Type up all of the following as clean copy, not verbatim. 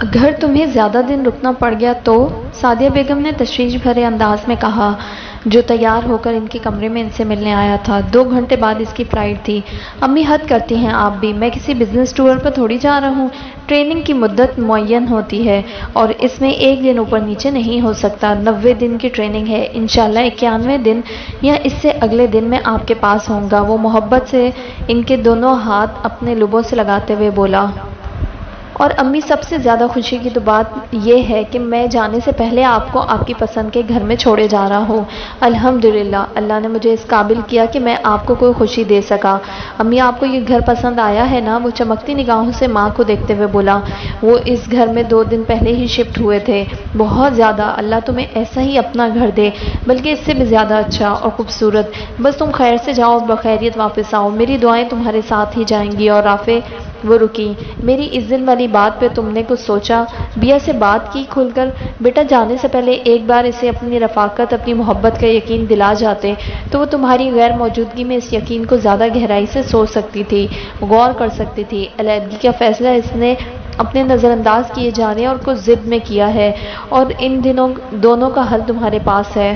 گھر تمہیں زیادہ دن رکنا پڑ گیا تو؟ سعدیہ بیگم نے تشویش بھرے انداز میں کہا، جو تیار ہو کر ان کے کمرے میں ان سے ملنے آیا تھا۔ 2 گھنٹے بعد اس کی فلائٹ تھی۔ امی حد کرتی ہیں آپ بھی، میں کسی بزنس ٹور پر تھوڑی جا رہا ہوں۔ ٹریننگ کی مدت معین ہوتی ہے اور اس میں 1 دن اوپر نیچے نہیں ہو سکتا۔ 90 دن کی ٹریننگ ہے، انشاءاللہ 91ویں دن یا اس سے اگلے دن میں آپ کے پاس ہوں گا۔ وہ محبت سے ان کے دونوں ہاتھ اپنے لبوں سے لگاتے ہوئے بولا۔ اور امی سب سے زیادہ خوشی کی تو بات یہ ہے کہ میں جانے سے پہلے آپ کو آپ کی پسند کے گھر میں چھوڑے جا رہا ہوں۔ الحمدللہ، اللہ نے مجھے اس قابل کیا کہ میں آپ کو کوئی خوشی دے سکا۔ امی آپ کو یہ گھر پسند آیا ہے نا؟ وہ چمکتی نگاہوں سے ماں کو دیکھتے ہوئے بولا۔ وہ اس گھر میں 2 دن پہلے ہی شفٹ ہوئے تھے۔ بہت زیادہ، اللہ تمہیں ایسا ہی اپنا گھر دے، بلکہ اس سے بھی زیادہ اچھا اور خوبصورت۔ بس تم خیر سے جاؤ اور بخیریت واپس آؤ، میری دعائیں تمہارے ساتھ ہی جائیں گی۔ اور رافع، وہ رکی۔ میری اس دن والی بات پہ تم نے کچھ سوچا؟ بیا سے بات کی کھل کر؟ بیٹا جانے سے پہلے ایک بار اسے اپنی رفاقت، اپنی محبت کا یقین دلا جاتے تو وہ تمہاری غیر موجودگی میں اس یقین کو زیادہ گہرائی سے سوچ سکتی تھی، غور کر سکتی تھی۔ علیحدگی کا فیصلہ اس نے اپنے نظر انداز کیے جانے اور کچھ ضد میں کیا ہے، اور ان دونوں کا حل تمہارے پاس ہے۔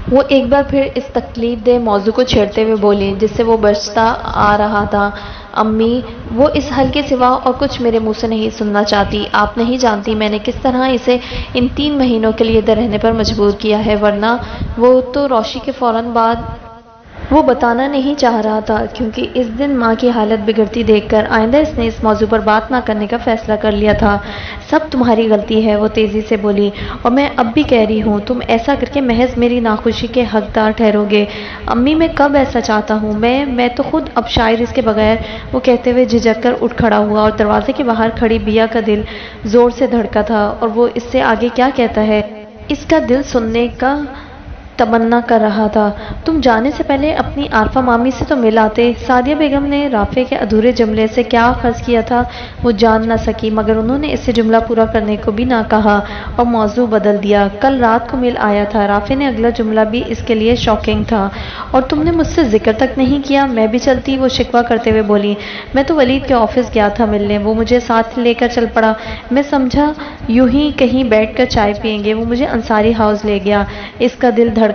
وہ ایک بار پھر اس تکلیف دہ موضوع کو چھیڑتے ہوئے بولی جس سے وہ بچتا آ رہا تھا۔ امی، وہ اس حل کے سوا اور کچھ میرے منہ سے نہیں سننا چاہتی۔ آپ نہیں جانتی میں نے کس طرح اسے ان 3 مہینوں کے لیے ادھر رہنے پر مجبور کیا ہے، ورنہ وہ تو روشی کے فوراً بعد وہ بتانا نہیں چاہ رہا تھا، کیونکہ اس دن ماں کی حالت بگڑتی دیکھ کر آئندہ اس نے اس موضوع پر بات نہ کرنے کا فیصلہ کر لیا تھا۔ سب تمہاری غلطی ہے، وہ تیزی سے بولی، اور میں اب بھی کہہ رہی ہوں تم ایسا کر کے محض میری ناخوشی کے حقدار ٹھہرو گے۔ امی، میں کب ایسا چاہتا ہوں؟ میں تو خود اب شاید اس کے بغیر، وہ کہتے ہوئے جھجک کر اٹھ کھڑا ہوا اور دروازے کے باہر کھڑی بیا کا دل زور سے دھڑکا تھا، اور وہ اس سے آگے کیا کہتا ہے اس کا دل سننے کا تمنا کر رہا تھا۔ تم جانے سے پہلے اپنی عارفہ مامی سے تو مل آتے۔ سعدیہ بیگم نے رافع کے ادھورے جملے سے کیا اخذ کیا تھا وہ جان نہ سکی، مگر انہوں نے اسے جملہ پورا کرنے کو بھی نہ کہا اور موضوع بدل دیا۔ کل رات کو مل آیا تھا۔ رافع نے اگلا جملہ بھی اس کے لیے شاکنگ تھا۔ اور تم نے مجھ سے ذکر تک نہیں کیا؟ میں بھی چلتی، وہ شکوہ کرتے ہوئے بولی۔ میں تو ولید کے آفس گیا تھا ملنے، وہ مجھے ساتھ لے کر چل پڑا۔ میں سمجھا یوں ہی کہیں بیٹھ کر چائے پئیں گے، وہ مجھے انصاری ہاؤس لے گیا۔ اس کا دل دھڑکا۔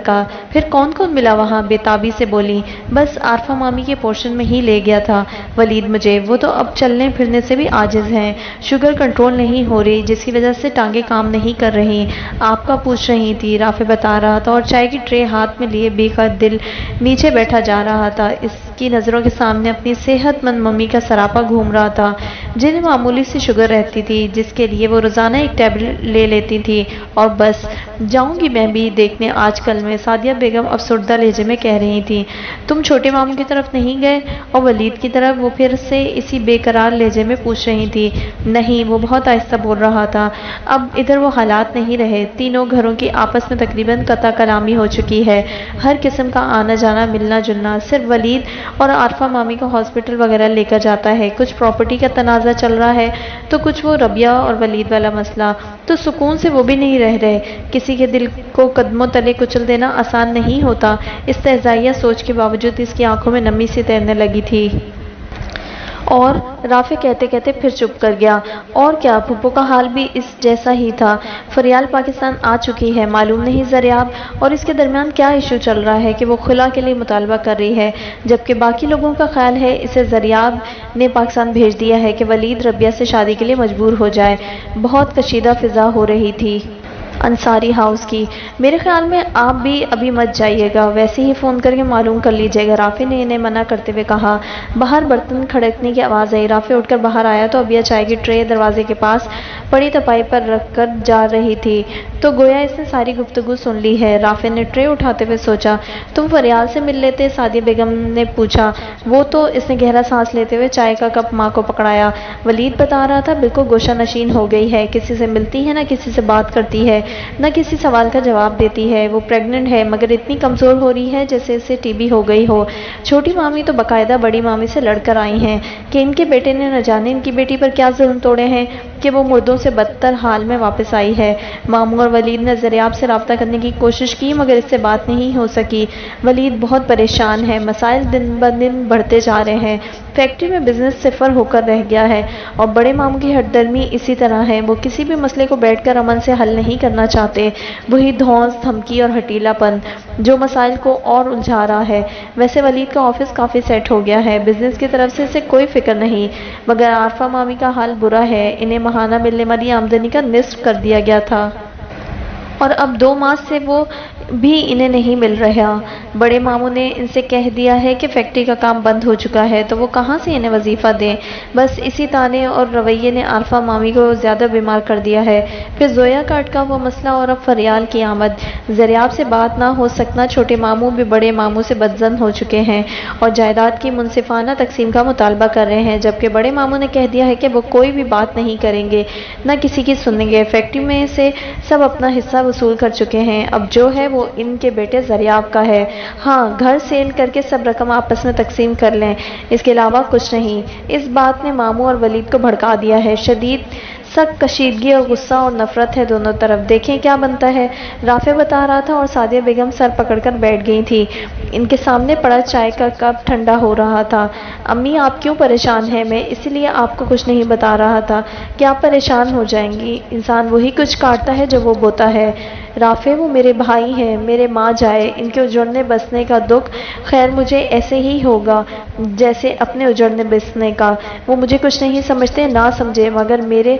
پھر کون کون ملا وہاں؟ بے تابی سے بولی۔ بس عارفہ مامی کے پورشن میں ہی لے گیا تھا ولید مجھے، وہ تو اب چلنے پھرنے سے بھی عاجز ہیں، شوگر کنٹرول نہیں ہو رہی جس کی وجہ سے ٹانگیں کام نہیں کر رہی۔ آپ کا پوچھ رہی تھی، رافع بتا رہا تھا، اور چائے کی ٹرے ہاتھ میں لیے بے قد دل نیچے بیٹھا جا رہا تھا۔ اس کی نظروں کے سامنے اپنی صحت مند ممی کا سراپا گھوم رہا تھا، جنہیں معمولی سی شوگر رہتی تھی، جس کے لیے وہ روزانہ ایک ٹیبلٹ لے لیتی تھی۔ اور بس جاؤں گی میں بھی دیکھنے آج کل میں، سعدیہ بیگم افسردہ لہجے میں کہہ رہی تھی۔ تم چھوٹے ماموں کی طرف نہیں گئے؟ اور ولید کی طرف؟ وہ پھر سے اسی بے قرار لہجے میں پوچھ رہی تھی۔ نہیں، وہ بہت آہستہ بول رہا تھا۔ اب ادھر وہ حالات نہیں رہے، تینوں گھروں کی آپس میں تقریباً قطع کلامی ہو چکی ہے، ہر قسم کا آنا جانا، ملنا جلنا، صرف ولید اور عارفہ مامی کو ہاسپٹل وغیرہ لے کر جاتا ہے، کچھ پراپرٹی کا تنازع چل رہا ہے، تو کچھ وہ ربیہ اور ولید والا مسئلہ، تو سکون سے وہ بھی نہیں رہ رہے۔ کسی کے دل کو قدموں تلے کچل دینا آسان نہیں ہوتا۔ استہزائیہ سوچ کے باوجود اس کی آنکھوں میں نمی سی تیرنے لگی تھی۔ اور رافع کہتے کہتے پھر چپ کر گیا۔ اور کیا، پھپھو کا حال بھی اس جیسا ہی تھا۔ فریال پاکستان آ چکی ہے، معلوم نہیں زریاب، اور اس کے درمیان کیا ایشو چل رہا ہے کہ وہ خلا کے لیے مطالبہ کر رہی ہے، جبکہ باقی لوگوں کا خیال ہے اسے زریاب نے پاکستان بھیج دیا ہے کہ ولید ربیہ سے شادی کے لیے مجبور ہو جائے۔ بہت کشیدہ فضا ہو رہی تھی انصاری ہاؤس کی۔ میرے خیال میں آپ بھی ابھی مت جائیے گا، ویسے ہی فون کر کے معلوم کر لیجیے گا، رافع نے انہیں منع کرتے ہوئے کہا۔ باہر برتن کھڑکنے کی آواز آئی۔ رافع اٹھ کر باہر آیا تو ابیا چائے کی ٹرے دروازے کے پاس پڑی تپائی پر رکھ کر جا رہی تھی، تو گویا اس نے ساری گفتگو سن لی ہے۔ رافع نے ٹرے اٹھاتے ہوئے سوچا، تم فریال سے مل لیتے؟ سعدیہ بیگم نے پوچھا۔ وہ تو، اس نے گہرا سانس لیتے ہوئے چائے کا کپ ماں کو پکڑایا۔ ولید بتا رہا تھا، بالکل گوشہ نشین ہو گئی ہے، کسی سے ملتی ہے نہ کسی سے بات کرتی ہے، نہ کسی سوال کا جواب دیتی ہے۔ وہ پریگننٹ ہے، مگر اتنی کمزور ہو رہی ہے جیسے اسے ٹی بی ہو گئی ہو۔ چھوٹی مامی تو باقاعدہ بڑی مامی سے لڑ کر آئی ہیں کہ ان کے بیٹے نے نہ جانے ان کی بیٹی پر کیا ظلم توڑے ہیں۔ کہ وہ مردوں سے بدتر حال میں واپس آئی ہے۔ ماموں اور ولید نے زریاب سے رابطہ کرنے کی کوشش کی مگر اس سے بات نہیں ہو سکی۔ ولید بہت پریشان ہے، مسائل دن بدن بڑھتے جا رہے ہیں، فیکٹری میں بزنس صفر ہو کر رہ گیا ہے اور بڑے ماموں کی ہٹ درمی اسی طرح ہے۔ وہ کسی بھی مسئلے کو بیٹھ کر امن سے حل نہیں کرنا چاہتے، وہی دھونس، دھمکی اور ہٹیلا پن جو مسائل کو اور الجھا رہا ہے۔ ویسے ولید کا آفس کافی سیٹ ہو گیا ہے، بزنس کی طرف سے اسے کوئی فکر نہیں، مگر عارفہ مامی کا حال برا ہے۔ انہیں ماہانہ ملنے والی آمدنی کا نصف کر دیا گیا تھا اور اب 2 ماہ سے وہ بھی انہیں نہیں مل رہا۔ بڑے ماموں نے ان سے کہہ دیا ہے کہ فیکٹری کا کام بند ہو چکا ہے تو وہ کہاں سے انہیں وظیفہ دیں۔ بس اسی طانے اور رویے نے عارفہ مامی کو زیادہ بیمار کر دیا ہے۔ پھر زویا کا اٹکا ہوا مسئلہ اور اب فریال کی آمد، زریاب سے بات نہ ہو سکنا، چھوٹے ماموں بھی بڑے ماموں سے بدظن ہو چکے ہیں اور جائیداد کی منصفانہ تقسیم کا مطالبہ کر رہے ہیں، جبکہ بڑے ماموں نے کہہ دیا ہے کہ وہ کوئی بھی بات نہیں کریں گے، نہ کسی کی سنیں گے۔ فیکٹری میں سے سب اپنا حصہ وصول کر چکے ہیں، اب جو ہے وہ ان کے بیٹے زریاب کا ہے۔ ہاں، گھر سیل کر کے سب رقم آپس میں تقسیم کر لیں، اس کے علاوہ کچھ نہیں۔ اس بات نے ماموں اور ولید کو بھڑکا دیا ہے، شدید سخت کشیدگی اور غصہ اور نفرت ہے دونوں طرف۔ دیکھیں کیا بنتا ہے، رافع بتا رہا تھا اور سعدیہ بیگم سر پکڑ کر بیٹھ گئی تھی۔ ان کے سامنے پڑا چائے کا کپ ٹھنڈا ہو رہا تھا۔ امی آپ کیوں پریشان ہیں؟ میں اس لیے آپ کو کچھ نہیں بتا رہا تھا کہ آپ پریشان ہو جائیں گی، انسان وہی کچھ کاٹتا ہے جو وہ بوتا ہے۔ رافع وہ میرے بھائی ہیں، میرے ماں جائے، ان کے اجڑنے بسنے کا دکھ خیر مجھے ایسے ہی ہوگا جیسے اپنے اجڑنے بسنے کا۔ وہ مجھے کچھ نہیں سمجھتے، نہ سمجھے، مگر میرے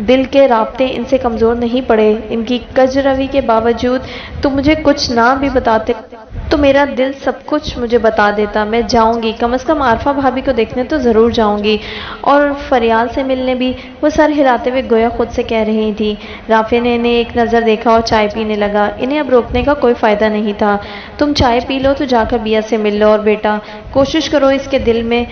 دل کے رابطے ان سے کمزور نہیں پڑے۔ ان کی کج روی کے باوجود تم مجھے کچھ نہ بھی بتاتے تو میرا دل سب کچھ مجھے بتا دیتا۔ میں جاؤں گی، کم از کم عارفہ بھابھی کو دیکھنے تو ضرور جاؤں گی، اور فریال سے ملنے بھی۔ وہ سر ہلاتے ہوئے گویا خود سے کہہ رہی تھی۔ رافع نے انہیں ایک نظر دیکھا اور چائے پینے لگا۔ انہیں اب روکنے کا کوئی فائدہ نہیں تھا۔ تم چائے پی لو تو جا کر بیا سے مل لو، اور بیٹا کوشش کرو اس کے دل میں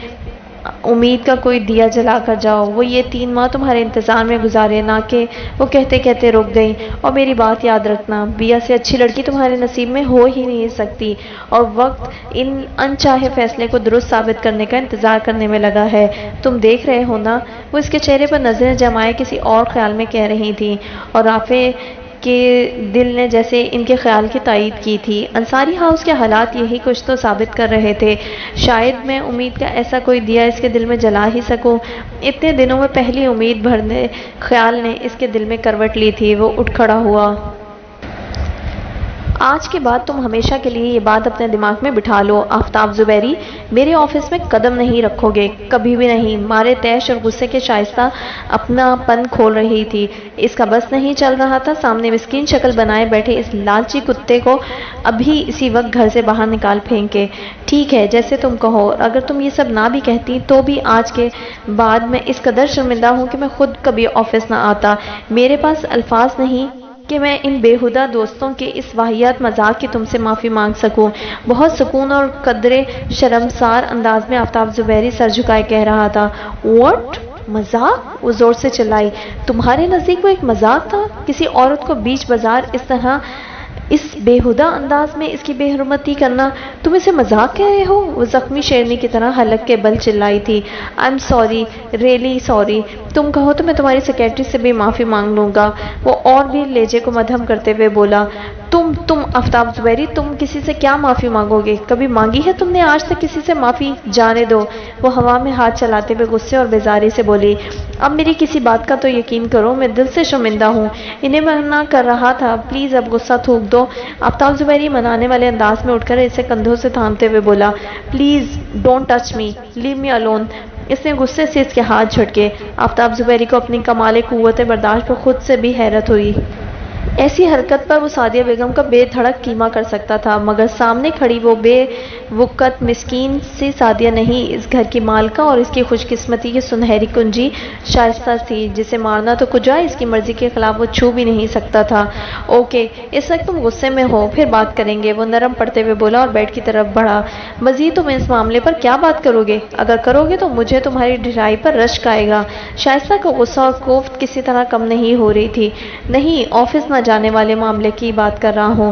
امید کا کوئی دیا جلا کر جاؤ۔ وہ یہ 3 ماہ تمہارے انتظار میں گزارے، نہ کہ وہ کہتے کہتے رک گئی۔ اور میری بات یاد رکھنا، بیا سے اچھی لڑکی تمہارے نصیب میں ہو ہی نہیں سکتی، اور وقت ان انچاہے فیصلے کو درست ثابت کرنے کا انتظار کرنے میں لگا ہے۔ تم دیکھ رہے ہو نا؟ وہ اس کے چہرے پر نظریں جمائے کسی اور خیال میں کہہ رہی تھی، اور رافع کے دل نے جیسے ان کے خیال کی تائید کی تھی۔ انصاری ہاؤس کے حالات یہی کچھ تو ثابت کر رہے تھے۔ شاید میں امید کا ایسا کوئی دیا اس کے دل میں جلا ہی سکوں۔ اتنے دنوں میں پہلی امید بھرنے خیال نے اس کے دل میں کروٹ لی تھی۔ وہ اٹھ کھڑا ہوا۔ آج کے بعد تم ہمیشہ کے لیے یہ بات اپنے دماغ میں بٹھا لو، آفتاب زبیری میرے آفس میں قدم نہیں رکھو گے، کبھی بھی نہیں۔ مارے طیش اور غصے کے شائستہ اپنا پن کھول رہی تھی۔ اس کا بس نہیں چل رہا تھا سامنے مسکین شکل بنائے بیٹھے اس لالچی کتے کو ابھی اسی وقت گھر سے باہر نکال پھینکے۔ ٹھیک ہے، جیسے تم کہو۔ اگر تم یہ سب نہ بھی کہتی تو بھی آج کے بعد میں اس قدر شرمندہ ہوں کہ میں خود کبھی آفس نہ آتا۔ میرے پاس الفاظ نہیں کہ میں ان بیہودہ دوستوں کے اس واہیات مذاق کی تم سے معافی مانگ سکوں۔ بہت سکون اور قدرے شرمسار انداز میں آفتاب زبیری سر جھکائے کہہ رہا تھا۔ واٹ؟ مذاق؟ وہ زور سے چلائی۔ تمہارے نزدیک وہ ایک مذاق تھا؟ کسی عورت کو بیچ بازار اس طرح اس بیہودہ انداز میں اس کی بے حرمتی کرنا، تم اسے مذاق کہہ رہے ہو؟ وہ زخمی شیرنی کی طرح حلق کے بل چلائی تھی۔ I am sorry, really sorry. تم کہو تو میں تمہاری سیکرٹری سے بھی معافی مانگ لوں گا۔ وہ اور بھی لہجے کو مدھم کرتے ہوئے بولا۔ تم آفتاب زبیری، تم کسی سے کیا معافی مانگو گے؟ کبھی مانگی ہے تم نے آج تک کسی سے معافی؟ جانے دو۔ وہ ہوا میں ہاتھ چلاتے ہوئے غصے اور بیزاری سے بولی۔ اب میری کسی بات کا تو یقین کرو، میں دل سے شرمندہ ہوں۔ انہیں منع کر رہا تھا، پلیز اب غصہ تھوک دو۔ آفتاب زبیری منانے والے انداز میں اٹھ کر اسے کندھوں سے تھامتے ہوئے بولا، please don't touch me, leave me alone. اس نے غصے سے اس کے ہاتھ جھٹکے۔ آفتاب زبیری کو اپنی کمال قوت برداشت پر خود سے بھی حیرت ہوئی۔ ایسی حرکت پر وہ سعدیہ بیگم کا بے دھڑک کیما کر سکتا تھا، مگر سامنے کھڑی وہ بے وقت مسکین سی سعدیہ نہیں، اس گھر کی مالکہ اور اس کی خوش قسمتی کی سنہری کنجی شائستہ تھی، جسے مارنا تو کجا اس کی مرضی کے خلاف وہ چھو بھی نہیں سکتا تھا۔ اوکے، اس وقت تم غصے میں ہو، پھر بات کریں گے، وہ نرم پڑتے ہوئے بولا اور بیڈ کی طرف بڑھا۔ مزید تم اس معاملے پر کیا بات کرو گے؟ اگر کرو گے تو مجھے تمہاری ڈھرائی پر رشک آئے گا۔ شائستہ کا غصہ اور کوفت کسی طرح کم نہیں ہو رہی تھی۔ نہیں، آفس نہ جانے والے معاملے کی بات کر رہا ہوں۔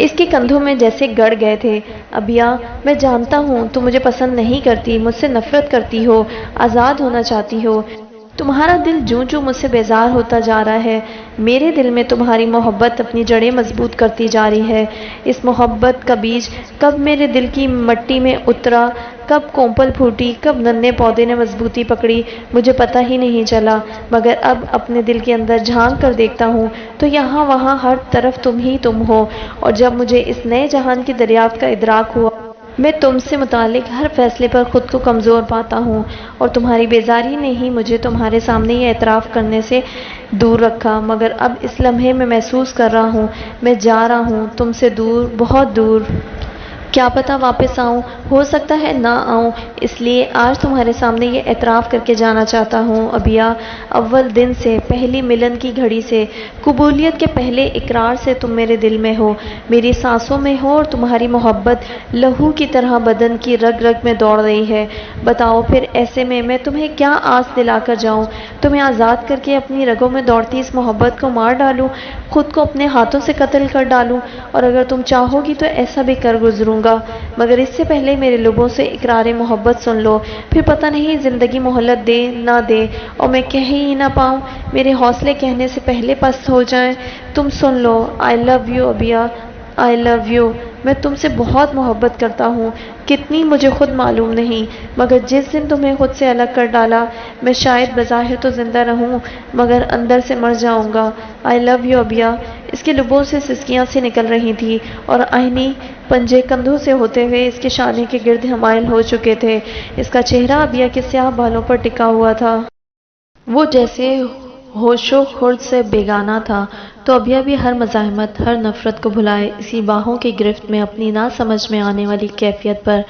اس کے کندھوں میں جیسے گڑ گئے تھے۔ ابیا، میں جانتا ہوں تم مجھے پسند نہیں کرتی، مجھ سے نفرت کرتی ہو، آزاد ہونا چاہتی ہو۔ تمہارا دل جوں جوں مجھ سے بیزار ہوتا جا رہا ہے، میرے دل میں تمہاری محبت اپنی جڑیں مضبوط کرتی جا رہی ہے۔ اس محبت کا بیج کب میرے دل کی مٹی میں اترا، کب کونپل پھوٹی، کب ننھے پودے نے مضبوطی پکڑی، مجھے پتہ ہی نہیں چلا، مگر اب اپنے دل کے اندر جھانک کر دیکھتا ہوں تو یہاں وہاں ہر طرف تم ہی تم ہو، اور جب مجھے اس نئے جہان کی دریافت کا ادراک ہوا، میں تم سے متعلق ہر فیصلے پر خود کو کمزور پاتا ہوں، اور تمہاری بیزاری نے ہی مجھے تمہارے سامنے یہ اعتراف کرنے سے دور رکھا، مگر اب اس لمحے میں محسوس کر رہا ہوں میں جا رہا ہوں تم سے دور، بہت دور۔ کیا پتہ واپس آؤں، ہو سکتا ہے نہ آؤں، اس لیے آج تمہارے سامنے یہ اعتراف کر کے جانا چاہتا ہوں ابیا، اول دن سے، پہلی ملن کی گھڑی سے، قبولیت کے پہلے اقرار سے تم میرے دل میں ہو، میری سانسوں میں ہو، اور تمہاری محبت لہو کی طرح بدن کی رگ رگ میں دوڑ رہی ہے۔ بتاؤ پھر ایسے میں تمہیں کیا آس دلا کر جاؤں، تمہیں آزاد کر کے اپنی رگوں میں دوڑتی اس محبت کو مار ڈالوں، خود کو اپنے ہاتھوں سے قتل کر ڈالوں، اور اگر تم چاہو گی تو ایسا بھی کر گزروں گا، مگر اس سے پہلے میرے لبوں سے اقرار محبت سن لو، پھر پتہ نہیں زندگی مہلت دے نہ دے، اور میں کہہ ہی نہ پاؤں، میرے حوصلے کہنے سے پہلے پست ہو جائیں۔ تم سن لو، آئی لو یو ابیا، آئی لو یو، میں تم سے بہت محبت کرتا ہوں، کتنی مجھے خود معلوم نہیں، مگر جس دن تمہیں خود سے الگ کر ڈالا، میں شاید بظاہر تو زندہ رہوں مگر اندر سے مر جاؤں گا۔ آئی لو یو ابیا۔ اس کے لبوں سے سسکیاں سی نکل رہی تھیں، اور آہنی پنجے کندھوں سے ہوتے ہوئے اس کے شانے کے گرد حمائل ہو چکے تھے۔ اس کا چہرہ ابیا کے سیاہ بالوں پر ٹکا ہوا تھا۔ وہ جیسے ہوش و خرد سے بیگانہ تھا، تو ابیا بھی ہر مزاحمت، ہر نفرت کو بھلائے اسی باہوں کی گرفت میں اپنی نہ سمجھ میں آنے والی کیفیت پر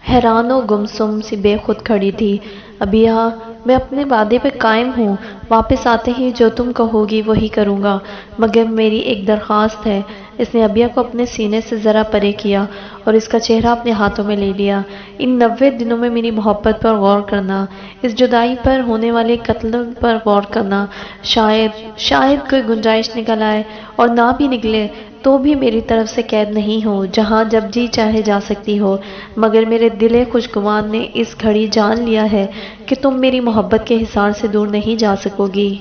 حیران و گمسم سی بے خود کھڑی تھی۔ ابیا، میں اپنے وعدے پہ قائم ہوں، واپس آتے ہی جو تم کہو گی وہی کروں گا، مگر میری ایک درخواست ہے۔ اس نے ابیا کو اپنے سینے سے ذرا پرے کیا اور اس کا چہرہ اپنے ہاتھوں میں لے لیا۔ ان 90 دنوں میں میری محبت پر غور کرنا، اس جدائی پر ہونے والے قتل پر غور کرنا، شاید کوئی گنجائش نکل آئے، اور نہ بھی نکلے تو بھی میری طرف سے قید نہیں ہو، جہاں جب جی چاہے جا سکتی ہو، مگر میرے دل خوشگوار نے اس گھڑی جان لیا ہے کہ تم میری محبت کے حصار سے دور نہیں جا سکو گی۔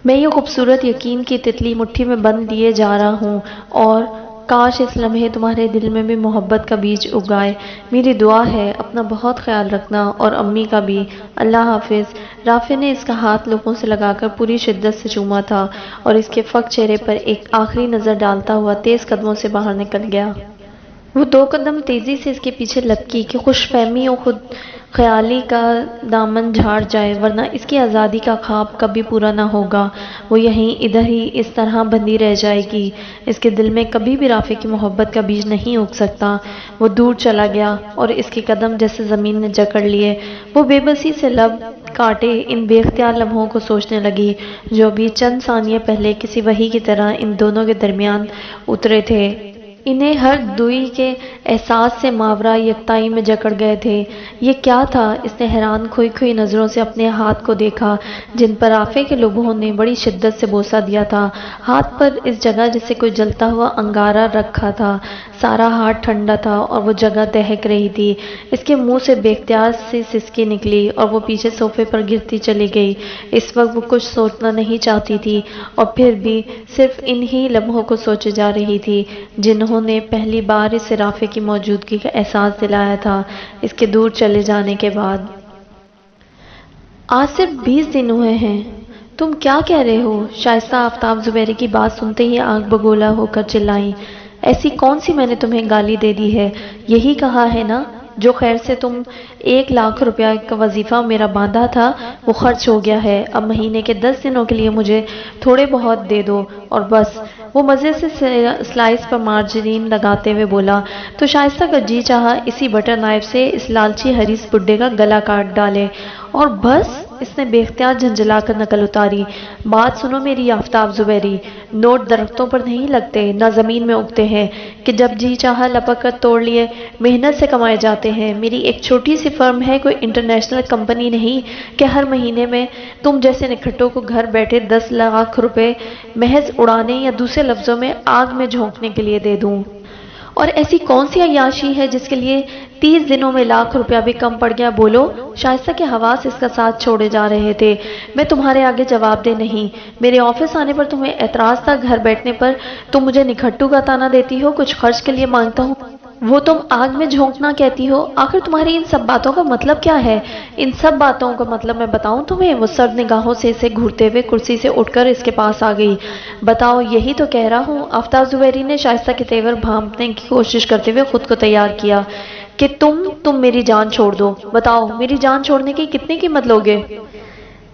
میں یہ خوبصورت یقین کی تتلی مٹھی میں بند لیے جا رہا ہوں، اور کاش اس لمحے تمہارے دل میں بھی محبت کا بیج اگائے۔ میری دعا ہے، اپنا بہت خیال رکھنا، اور امی کا بھی۔ اللہ حافظ۔ رافع نے اس کا ہاتھ لوگوں سے لگا کر پوری شدت سے چوما تھا، اور اس کے فک چہرے پر ایک آخری نظر ڈالتا ہوا تیز قدموں سے باہر نکل گیا۔ وہ 2 قدم تیزی سے اس کے پیچھے لپکی کہ خوش فہمی و خود خیالی کا دامن جھاڑ جائے، ورنہ اس کی آزادی کا خواب کبھی پورا نہ ہوگا۔ وہ یہیں ادھر ہی اس طرح بندھی رہ جائے گی۔ اس کے دل میں کبھی بھی رافع کی محبت کا بیج نہیں اگ سکتا۔ وہ دور چلا گیا، اور اس کے قدم جیسے زمین نے جکڑ لیے۔ وہ بے بسی سے لب کاٹے ان بے اختیار لمحوں کو سوچنے لگی جو ابھی چند ثانیے پہلے کسی وحی کی طرح ان دونوں کے درمیان اترے تھے۔ انہیں ہر دوئی کے احساس سے ماورا یکتائی میں جکڑ گئے تھے۔ یہ کیا تھا؟ اس نے حیران کھوئی کھوئی نظروں سے اپنے ہاتھ کو دیکھا جن پر رافع کے لوگوں نے بڑی شدت سے بوسہ دیا تھا۔ ہاتھ پر اس جگہ جیسے کوئی جلتا ہوا انگارہ رکھا تھا۔ سارا ہاتھ ٹھنڈا تھا اور وہ جگہ دہک رہی تھی۔ اس کے منہ سے بے اختیار سی سسکی نکلی اور وہ پیچھے صوفے پر گرتی چلی گئی۔ اس وقت وہ کچھ سوچنا نہیں چاہتی تھی، اور پھر بھی صرف انہی لمحوں کو سوچے جا رہی تھی جنہوں نے پہلی بار اسے رافع کی موجودگی کا احساس دلایا تھا اس کے دور چلے جانے کے بعد۔ آج صرف 20 دن ہوئے ہیں۔ تم کیا کہہ رہے ہو؟ شائستہ آفتاب زبیری کی بات سنتے ہی آنکھ بگولا ہو کر چلائیں۔ ایسی کون سی میں نے تمہیں گالی دے دی ہے؟ یہی کہا ہے نا جو خیر سے تم 1,00,000 روپیہ کا وظیفہ میرا باندھا تھا وہ خرچ ہو گیا ہے، اب مہینے کے 10 دنوں کے لیے مجھے تھوڑے بہت دے دو اور بس۔ وہ مزے سے سلائس پر مارجرین لگاتے ہوئے بولا تو شائستہ کا جی چاہا اسی بٹر نائف سے اس لالچی حریص بڈھے کا گلا کاٹ ڈالے، اور بس۔ اس نے بے اختیار جھنجھلا کر نقل اتاری۔ بات سنو میری آفتاب زبیری، نوٹ درختوں پر نہیں لگتے، نہ زمین میں اگتے ہیں کہ جب جی چاہا لپک کر توڑ لیے، محنت سے کمائے جاتے ہیں۔ میری ایک چھوٹی سی فرم ہے، کوئی انٹرنیشنل کمپنی نہیں کہ ہر مہینے میں تم جیسے نکھٹوں کو گھر بیٹھے 10 لاکھ روپے محض اڑانے یا دوسرے لفظوں میں آگ میں جھونکنے کے لیے دے دوں۔ اور ایسی کون سی عیاشی ہے جس کے لیے 30 دنوں میں لاکھ روپیہ بھی کم پڑ گیا؟ بولو۔ شائستہ کے حواس اس کا ساتھ چھوڑے جا رہے تھے۔ میں تمہارے آگے جواب دہ نہیں۔ میرے آفس آنے پر تمہیں اعتراض تھا، گھر بیٹھنے پر تم مجھے نکھٹو کا تانا دیتی ہو، کچھ خرچ کے لیے مانگتا ہوں وہ تم آگ میں جھونکنا کہتی ہو۔ آخر تمہاری ان سب باتوں کا مطلب کیا ہے؟ ان سب باتوں کا مطلب میں بتاؤں تمہیں؟ وہ سرد نگاہوں سے اسے گھورتے ہوئے کرسی سے اٹھ کر اس کے پاس آ گئی۔ بتاؤ، یہی تو کہہ رہا ہوں۔ آفتاب زبیری نے شائستہ کے تیور بھانپنے کی کوشش کرتے ہوئے خود کو تیار کیا کہ تم میری جان چھوڑ دو۔ بتاؤ، میری جان چھوڑنے کی کتنی قیمت لوگے؟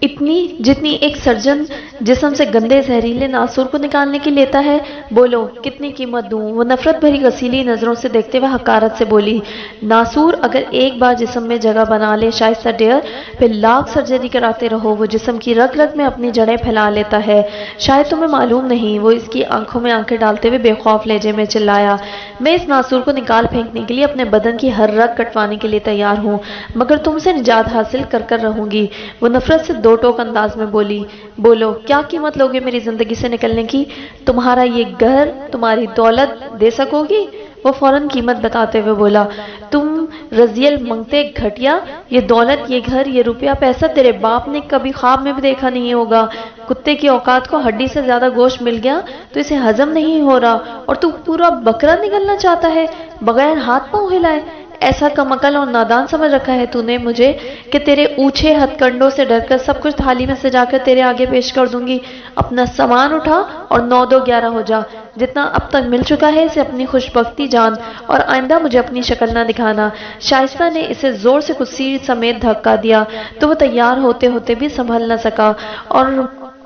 اتنی جتنی ایک سرجن جسم سے گندے زہریلے ناسور کو نکالنے کی لیتا ہے۔ بولو، کتنی قیمت دوں؟ وہ نفرت بھری غسیلی نظروں سے دیکھتے ہوئے حقارت سے بولی، ناسور اگر ایک بار جسم میں جگہ بنا لے شائستہ ڈیئر، پھر لاکھ سرجری کراتے رہو، وہ جسم کی رگ رگ میں اپنی جڑیں پھیلا لیتا ہے۔ شاید تمہیں معلوم نہیں۔ وہ اس کی آنکھوں میں آنکھیں ڈالتے ہوئے بے خوف لہجے میں چلایا، میں اس ناسور کو نکال پھینکنے کے لیے اپنے بدن کی ہر رگ کٹوانے کے لیے تیار ہوں، مگر تم سے نجات حاصل کر رہوں گی۔ وہ نفرت سے دو ٹوک انداز میں بولی، بولو، کیا قیمت لوگے میری زندگی سے نکلنے کی؟ تمہارا یہ گھر، تمہاری دولت دے سکو گی؟ وہ فوراً قیمت بتاتے ہوئے بولا، تم رزیل منگتے گھٹیا، یہ دولت، یہ گھر، یہ روپیہ پیسہ تیرے باپ نے کبھی خواب میں بھی دیکھا نہیں ہوگا۔ کتے کی اوقات کو ہڈی سے زیادہ گوشت مل گیا تو اسے ہضم نہیں ہو رہا، اور تو پورا بکرا نگلنا چاہتا ہے بغیر ہاتھ پاؤں ہلائے۔ ایسا کم عقل اور نادان سمجھ رکھا ہے تو نے مجھے کہ تیرے اونچے ہتھ کنڈوں سے ڈر کر سب کچھ تھالی میں سجا کر تیرے آگے پیش کر دوں گی۔ اپنا سامان اٹھا اور 9 2 11 ہو جا۔ جتنا اب تک مل چکا ہے اسے اپنی خوش بختی جان، اور آئندہ مجھے اپنی شکل نہ دکھانا۔ شائستہ نے اسے زور سے کرسی سمیت دھکا دیا تو وہ تیار ہوتے ہوتے بھی سنبھل نہ سکا اور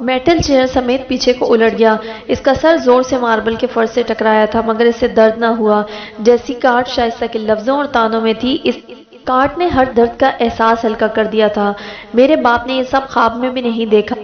میٹل چیئر سمیت پیچھے کو الٹ گیا۔ اس کا سر زور سے ماربل کے فرش سے ٹکرایا تھا، مگر اسے درد نہ ہوا۔ جیسی کاٹ شائستہ کے لفظوں اور تانوں میں تھی، اس کاٹ نے ہر درد کا احساس ہلکا کر دیا تھا۔ میرے باپ نے یہ سب خواب میں بھی نہیں دیکھا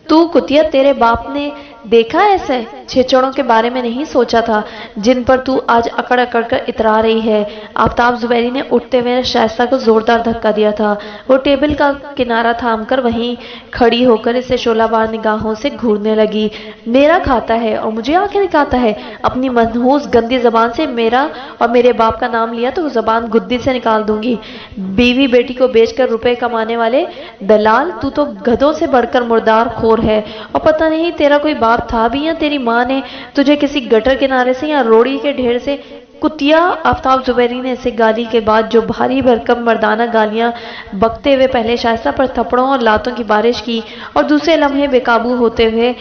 تو کتیا تیرے باپ نے دیکھا ایسے چھچڑوں کے بارے میں نہیں سوچا تھا جن پر تو آج اکڑ اکڑ کر اترا رہی ہے۔ آفتاب زبیری نے اٹھتے ہوئے شائستہ کو زوردار دھکا دیا تھا۔ وہ ٹیبل کا کنارہ تھام کر وہیں کھڑی ہو کر اسے شعلہ بار نگاہوں سے گھورنے لگی۔ میرا کھاتا ہے اور مجھے آنکھیں دکھاتا ہے؟ اپنی منحوس گندی زبان سے میرا اور میرے باپ کا نام لیا تو وہ زبان گدی سے نکال دوں گی۔ بیوی بیٹی کو بیچ کر روپے کمانے والے دلال، تو گدھوں سے بڑھ کر مردار خور ہے، اور پتہ نہیں تیرا کوئی باپ تھا بھی یا تیری ماں نے تجھے کسی گٹر کنارے سے یا روڑی کے ڈھیر سے کتیا۔ آفتاب زبیری نے اسے گالی کے بعد جو بھاری بھرکم مردانہ گالیاں بکتے ہوئے پہلے شائستہ پر تھپڑوں اور لاتوں کی بارش کی اور دوسرے لمحے بے قابو ہوتے ہوئے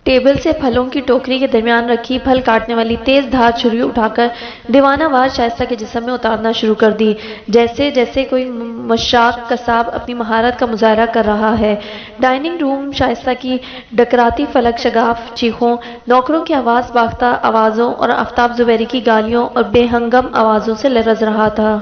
ٹیبل سے پھلوں کی ٹوکری کے درمیان رکھی پھل کاٹنے والی تیز دھار چھری اٹھا کر دیوانہ وار شائستہ کے جسم میں اتارنا شروع کر دی، جیسے کوئی مشاق قصاب اپنی مہارت کا مظاہرہ کر رہا ہے۔ ڈائننگ روم شائستہ کی ڈکراتی فلک شگاف چیخوں، نوکروں کی آواز باختہ آوازوں اور آفتاب زبیری کی گالیوں اور بے ہنگم آوازوں سے لرز رہا تھا۔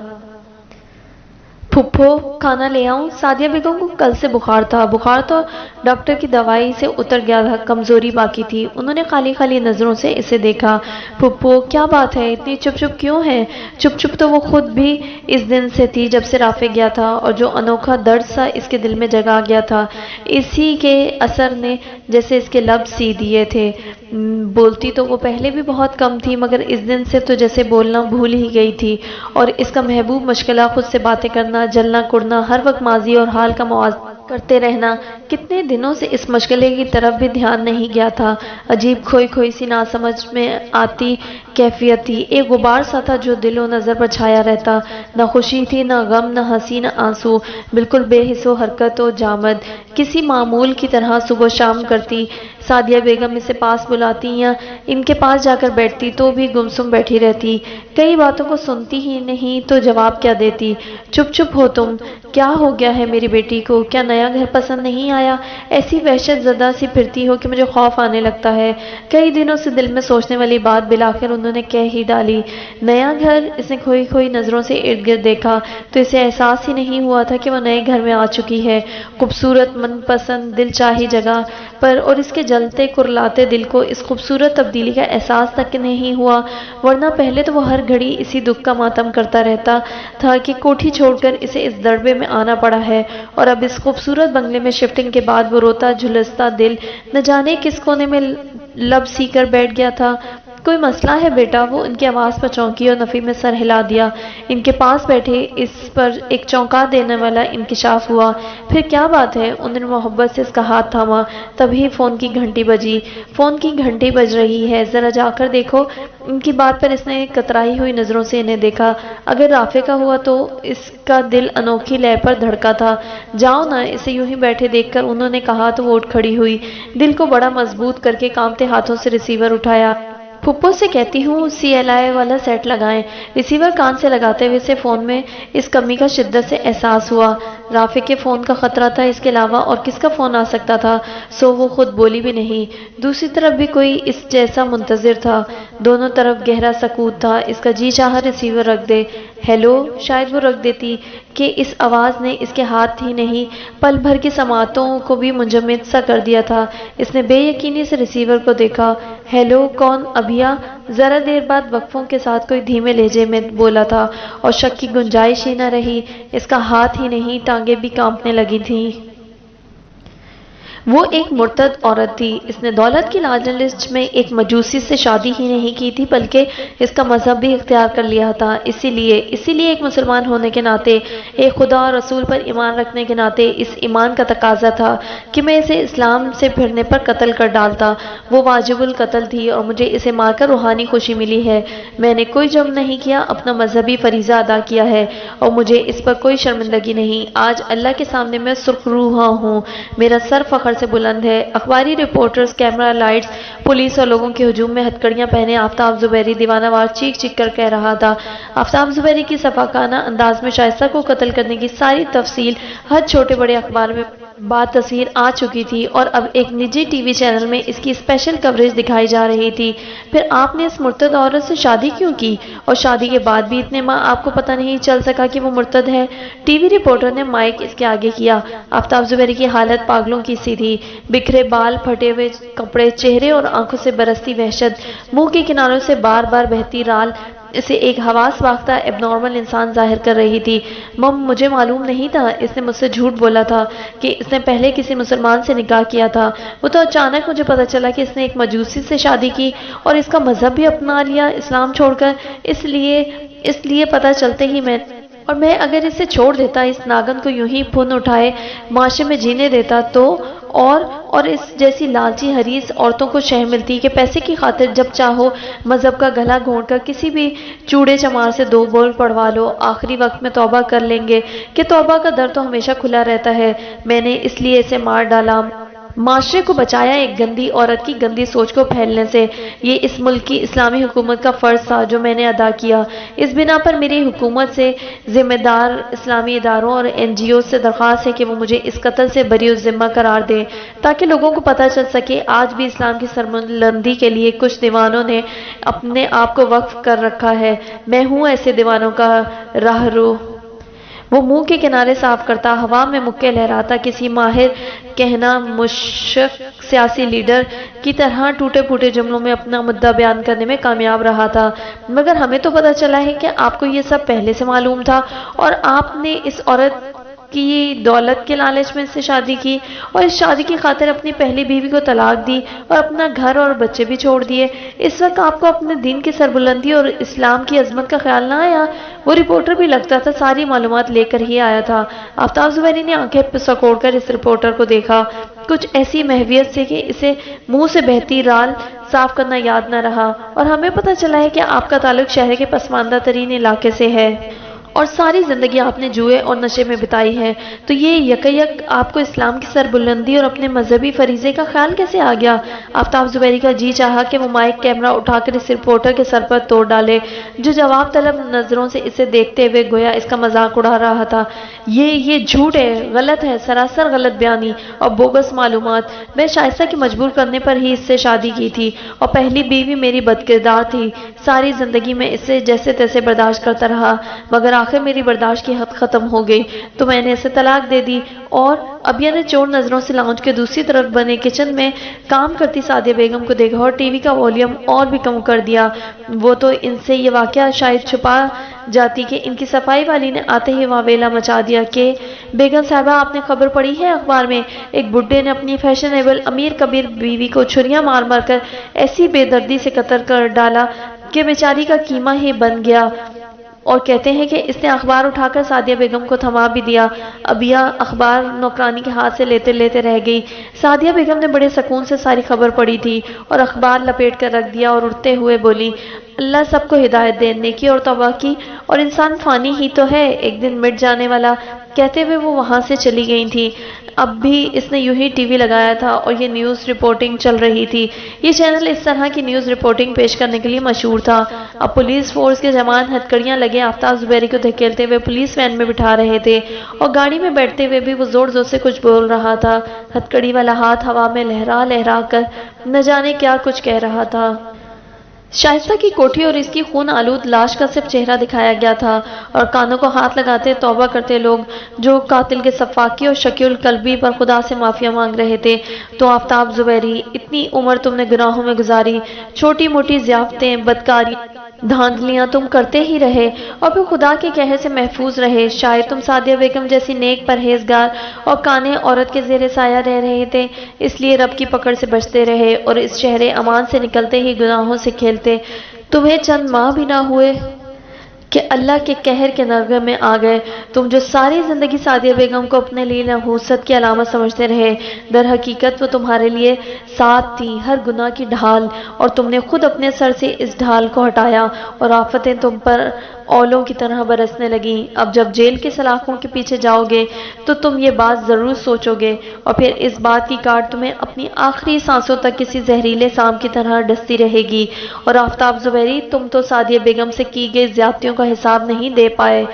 پھپھو، کھانا لے آؤں؟ سعدیہ بیگم کو کل سے بخار تھا۔ بخار تو ڈاکٹر کی دوائی سے اتر گیا تھا، کمزوری باقی تھی۔ انہوں نے خالی خالی نظروں سے اسے دیکھا۔ پھپھو، کیا بات ہے؟ اتنی چپ چپ کیوں ہے؟ چپ چپ تو وہ خود بھی اس دن سے تھی جب سے رافع گیا تھا، اور جو انوکھا درد سا اس کے دل میں جگا گیا تھا، اسی کے اثر نے جیسے اس کے لب سی دیے تھے۔ بولتی تو وہ پہلے بھی بہت کم تھی، مگر اس دن سے تو جیسے بولنا بھول ہی گئی تھی، اور اس کا محبوب مشغلہ خود سے باتیں کرنا، جلنا کڑنا، ہر وقت ماضی اور حال کا موازنہ کرتے رہنا۔ کتنے دنوں سے اس مشغلے کی طرف بھی دھیان نہیں گیا تھا۔ عجیب کھوئی کھوئی سی ناسمجھ میں آتی کیفیت تھی، ایک غبار سا تھا جو دل و نظر پر چھایا رہتا۔ نہ خوشی تھی، نہ غم، نہ ہنسی، نہ آنسو، بالکل بے حس و حرکت و جامد، کسی معمول کی طرح صبح شام کرتی۔ سعدیہ بیگم اسے پاس بلاتی یا ان کے پاس جا کر بیٹھتی تو بھی گمسم بیٹھی رہتی، کئی باتوں کو سنتی ہی نہیں تو جواب کیا دیتی؟ چپ چپ ہو تم۔ کیا ہو گیا ہے میری بیٹی کو؟ کیا نیا گھر پسند نہیں آیا؟ ایسی وحشت زدہ سی پھرتی ہو کہ مجھے خوف آنے لگتا ہے۔ کئی دنوں سے دل میں سوچنے والی بات بالآخر انہوں نے کہہ ہی ڈالی۔ نیا گھر؟ اس نے کھوئی کھوئی نظروں سے ارد گرد دیکھا تو اسے احساس ہی نہیں ہوا تھا کہ وہ نئے گھر میں آ چکی ہے، خوبصورت، من پسند، دل چاہی جگہ پر، اور اس کے جلتے کرلاتے دل کو اس خوبصورت تبدیلی کا احساس تک نہیں ہوا، ورنہ پہلے تو وہ ہر گھڑی اسی دکھ کا ماتم کرتا رہتا تھا کہ کوٹھی چھوڑ کر اسے اس دربے میں آنا پڑا ہے، اور اب اس خوبصورت بنگلے میں شفٹنگ کے بعد وہ روتا جھلستا دل نہ جانے کس کونے میں لب سی کر بیٹھ گیا تھا۔ کوئی مسئلہ ہے بیٹا؟ وہ ان کی آواز پر چونکی اور نفی میں سر ہلا دیا۔ ان کے پاس بیٹھے اس پر ایک چونکا دینے والا انکشاف ہوا۔ پھر کیا بات ہے؟ انہوں نے محبت سے اس کا ہاتھ تھاما۔ تبھی فون کی گھنٹی بجی۔ فون کی گھنٹی بج رہی ہے، ذرا جا کر دیکھو۔ ان کی بات پر اس نے کترائی ہوئی نظروں سے انہیں دیکھا۔ اگر رافع کا ہوا تو اس کا دل انوکھی لے پر دھڑکا تھا۔ جاؤ نا، اسے یوں ہی بیٹھے دیکھ کر انہوں نے کہا تو وہ اٹھ کھڑی ہوئی۔ دل کو بڑا مضبوط کر کے کانپتے ہاتھوں سے ریسیور اٹھایا۔ پھپھو سے کہتی ہوں CLI والا سیٹ لگائیں۔ ریسیور کان سے لگاتے ہوئے اسے فون میں اس کمی کا شدت سے احساس ہوا۔ رافع کے فون کا خطرہ تھا، اس کے علاوہ اور کس کا فون آ سکتا تھا؟ سو وہ خود بولی بھی نہیں۔ دوسری طرف بھی کوئی اس جیسا منتظر تھا۔ دونوں طرف گہرا سکوت تھا۔ اس کا جی چاہا ریسیور رکھ دے۔ ہیلو، شاید وہ رکھ دیتی کہ اس آواز نے اس کے ہاتھ ہی نہیں پل بھر کی سماعتوں کو بھی منجمد سا کر دیا تھا۔ اس نے بے یقینی سے ریسیور کو دیکھا۔ ہیلو، کون؟ ابھیا؟ ذرا دیر بعد وقفوں کے ساتھ کوئی دھیمے لہجے میں بولا تھا، اور شک کی گنجائش ہی نہ رہی۔ اس کا ہاتھ ہی نہیں، ٹانگیں بھی کانپنے لگی تھیں۔ وہ ایک مرتد عورت تھی۔ اس نے دولت کی لالچ میں ایک مجوسی سے شادی ہی نہیں کی تھی، بلکہ اس کا مذہب بھی اختیار کر لیا تھا۔ اسی لیے ایک مسلمان ہونے کے ناطے، ایک خدا اور رسول پر ایمان رکھنے کے ناطے اس ایمان کا تقاضا تھا کہ میں اسے اسلام سے پھرنے پر قتل کر ڈالتا۔ وہ واجب القتل تھی اور مجھے اسے مار کر روحانی خوشی ملی ہے۔ میں نے کوئی جرم نہیں کیا، اپنا مذہبی فریضہ ادا کیا ہے اور مجھے اس پر کوئی شرمندگی نہیں۔ آج اللہ کے سامنے میں سرخ روحاں ہوں، میرا سر فخر سے بلند ہے۔ اخباری رپورٹرز، کیمرہ لائٹس، پولیس اور لوگوں کے ہجوم میں ہتھکڑیاں پہنے آفتاب زبیری دیوانہ وار چیخ چیخ کر کہہ رہا تھا۔ آفتاب زبیری کی صفاقانہ انداز میں شائستہ کو قتل کرنے کی ساری تفصیل ہر چھوٹے بڑے اخبار میں بعد تصویر آ چکی تھی، اور اب ایک نجی ٹی وی چینل میں اس کی اسپیشل کوریج دکھائی جا رہی تھی۔ پھر آپ نے اس مرتد عورت سے شادی کیوں کی؟ اور شادی کے بعد بھی اتنے ماہ آپ کو پتہ نہیں چل سکا کہ وہ مرتد ہے؟ ٹی وی رپورٹر نے مائک اس کے آگے کیا۔ آفتاب زبیری کی حالت پاگلوں کی سی تھی۔ بکھرے بال، پھٹے ہوئے کپڑے، چہرے اور آنکھوں سے برستی وحشت، منہ کے کناروں سے بار بار بہتی رال اسے ایک حواس باختہ ایب نارمل انسان ظاہر کر رہی تھی۔ مجھے معلوم نہیں تھا، اس نے مجھ سے جھوٹ بولا تھا کہ اس نے پہلے کسی مسلمان سے نکاح کیا تھا۔ وہ تو اچانک مجھے پتہ چلا کہ اس نے ایک مجوسی سے شادی کی اور اس کا مذہب بھی اپنا لیا، اسلام چھوڑ کر۔ اس لیے پتہ چلتے ہی میں اگر اسے چھوڑ دیتا، اس ناگن کو یوں ہی پھن اٹھائے معاشرے میں جینے دیتا تو اور اس جیسی لالچی حریص عورتوں کو شہ ملتی کہ پیسے کی خاطر جب چاہو مذہب کا گلا گھونٹ کر کسی بھی چوڑے چمار سے دو بول پڑھوا لو، آخری وقت میں توبہ کر لیں گے کہ توبہ کا در تو ہمیشہ کھلا رہتا ہے۔ میں نے اس لیے اسے مار ڈالا، معاشرے کو بچایا ایک گندی عورت کی گندی سوچ کو پھیلنے سے۔ یہ اس ملک کی اسلامی حکومت کا فرض تھا جو میں نے ادا کیا۔ اس بنا پر میری حکومت سے ذمہ دار اسلامی اداروں اور NGO سے درخواست ہے کہ وہ مجھے اس قتل سے بری الذمہ قرار دیں، تاکہ لوگوں کو پتہ چل سکے آج بھی اسلام کی سربلندی کے لیے کچھ دیوانوں نے اپنے آپ کو وقف کر رکھا ہے۔ میں ہوں ایسے دیوانوں کا راہرو۔ وہ منہ کے کنارے صاف کرتا، ہوا میں مکے لہراتا، کسی ماہر کہنا مشق سیاسی لیڈر کی طرح ٹوٹے پھوٹے جملوں میں اپنا مدعا بیان کرنے میں کامیاب رہا تھا۔ مگر ہمیں تو پتہ چلا ہے کہ آپ کو یہ سب پہلے سے معلوم تھا، اور آپ نے اس عورت کی دولت کے لالچ میں سے شادی کی، اور اس شادی کی خاطر اپنی پہلی بیوی کو طلاق دی اور اپنا گھر اور بچے بھی چھوڑ دیے۔ اس وقت آپ کو اپنے دین کی سربلندی اور اسلام کی عظمت کا خیال نہ آیا؟ وہ رپورٹر بھی لگتا تھا ساری معلومات لے کر ہی آیا تھا۔ آفتاب زبیری نے آنکھیں سکوڑ کر اس رپورٹر کو دیکھا، کچھ ایسی محویت سے کہ اسے منہ سے بہتی رال صاف کرنا یاد نہ رہا۔ اور ہمیں پتہ چلا ہے کہ آپ کا تعلق شہر کے پسماندہ ترین علاقے سے ہے، اور ساری زندگی آپ نے جوئے اور نشے میں بتائی ہے، تو یہ یک آپ کو اسلام کی سربلندی اور اپنے مذہبی فریضے کا خیال کیسے آ گیا؟ آفتاب زبیری کا جی چاہا کہ وہ مائک کیمرہ اٹھا کر اس رپورٹر کے سر پر توڑ ڈالے، جو جواب طلب نظروں سے اسے دیکھتے ہوئے گویا اس کا مذاق اڑا رہا تھا۔ یہ جھوٹ ہے، غلط ہے، سراسر غلط بیانی اور بوگس معلومات۔ میں شائستہ کی مجبور کرنے پر ہی اس سے شادی کی تھی، اور پہلی بیوی میری بدکردار تھی۔ ساری زندگی میں اسے جیسے تیسے برداشت کرتا رہا، مگر آخر میری برداشت کی حد ختم ہو گئی تو میں نے اسے طلاق دے دی۔ اور ابیا نے چور نظروں سے لاؤنج کے دوسری طرف بنے کچن میں کام کرتی سعدیہ بیگم کو دیکھا اور ٹی وی کا والیوم اور بھی کم کر دیا۔ وہ تو ان سے یہ واقعہ شاید چھپا جاتی کہ ان کی صفائی والی نے آتے ہی واویلا مچا دیا کہ بیگم صاحبہ آپ نے خبر پڑھی ہے اخبار میں ایک بڈھے نے اپنی فیشنیبل امیر کبیر بیوی کو چھریاں مار مار کر ایسی بے دردی سے قتل کر ڈالا کہ بیچاری کا کیما ہی بن گیا، اور کہتے ہیں کہ اس نے اخبار اٹھا کر سعدیہ بیگم کو تھما بھی دیا۔ ابیہ اخبار نوکرانی کے ہاتھ سے لیتے لیتے رہ گئی۔ سعدیہ بیگم نے بڑے سکون سے ساری خبر پڑھی تھی اور اخبار لپیٹ کر رکھ دیا اور اٹھتے ہوئے بولی، اللہ سب کو ہدایت دے، نیکی اور توبہ کی، اور انسان فانی ہی تو ہے، ایک دن مٹ جانے والا۔ کہتے ہوئے وہ وہاں سے چلی گئی تھی۔ اب بھی اس نے یوں ہی ٹی وی لگایا تھا اور یہ نیوز رپورٹنگ چل رہی تھی۔ یہ چینل اس طرح کی نیوز رپورٹنگ پیش کرنے کے لیے مشہور تھا۔ اب پولیس فورس کے جوان ہتھکڑیاں لگے آفتاب زبیری کو دھکیلتے ہوئے پولیس وین میں بٹھا رہے تھے، اور گاڑی میں بیٹھتے ہوئے بھی وہ زور زور سے کچھ بول رہا تھا۔ ہتھکڑی والا ہاتھ ہوا میں لہرا لہرا کر نہ جانے کیا کچھ کہہ رہا تھا۔ شائستہ کی کوٹھی اور اس کی خون آلود لاش کا صرف چہرہ دکھایا گیا تھا، اور کانوں کو ہاتھ لگاتے توبہ کرتے لوگ جو قاتل کے سفاکی اور شکی القلبی پر خدا سے معافیا مانگ رہے تھے۔ تو آفتاب زبیری، اتنی عمر تم نے گناہوں میں گزاری، چھوٹی موٹی ضیافتیں، بدکاری، دھاندلیاں تم کرتے ہی رہے، اور پھر خدا کے قہر سے محفوظ رہے۔ شاید تم سعدیہ بیگم جیسی نیک پرہیزگار اور کانے عورت کے زیر سایہ رہ رہے تھے، اس لیے رب کی پکڑ سے بچتے رہے، اور اس شہر امان سے نکلتے ہی گناہوں سے کھیلتے۔ تمہیں چند ماہ بھی نہ ہوئے کہ اللہ کے قہر کے نرغے میں آ گئے۔ تم جو ساری زندگی سعدیہ بیگم کو اپنے لیے نحوست کی علامت سمجھتے رہے، در حقیقت وہ تمہارے لیے ساتھ تھی، ہر گناہ کی ڈھال، اور تم نے خود اپنے سر سے اس ڈھال کو ہٹایا، اور آفتیں تم پر اولوں کی طرح برسنے لگیں۔ اب جب جیل کے سلاخوں کے پیچھے جاؤ گے تو تم یہ بات ضرور سوچو گے، اور پھر اس بات کی کاٹ تمہیں اپنی آخری سانسوں تک کسی زہریلے سام کی طرح ڈستی رہے گی۔ اور آفتاب زبیری، تم تو سعدیہ بیگم سے کی گئی زیادتیوں کا حساب نہیں دے پائے،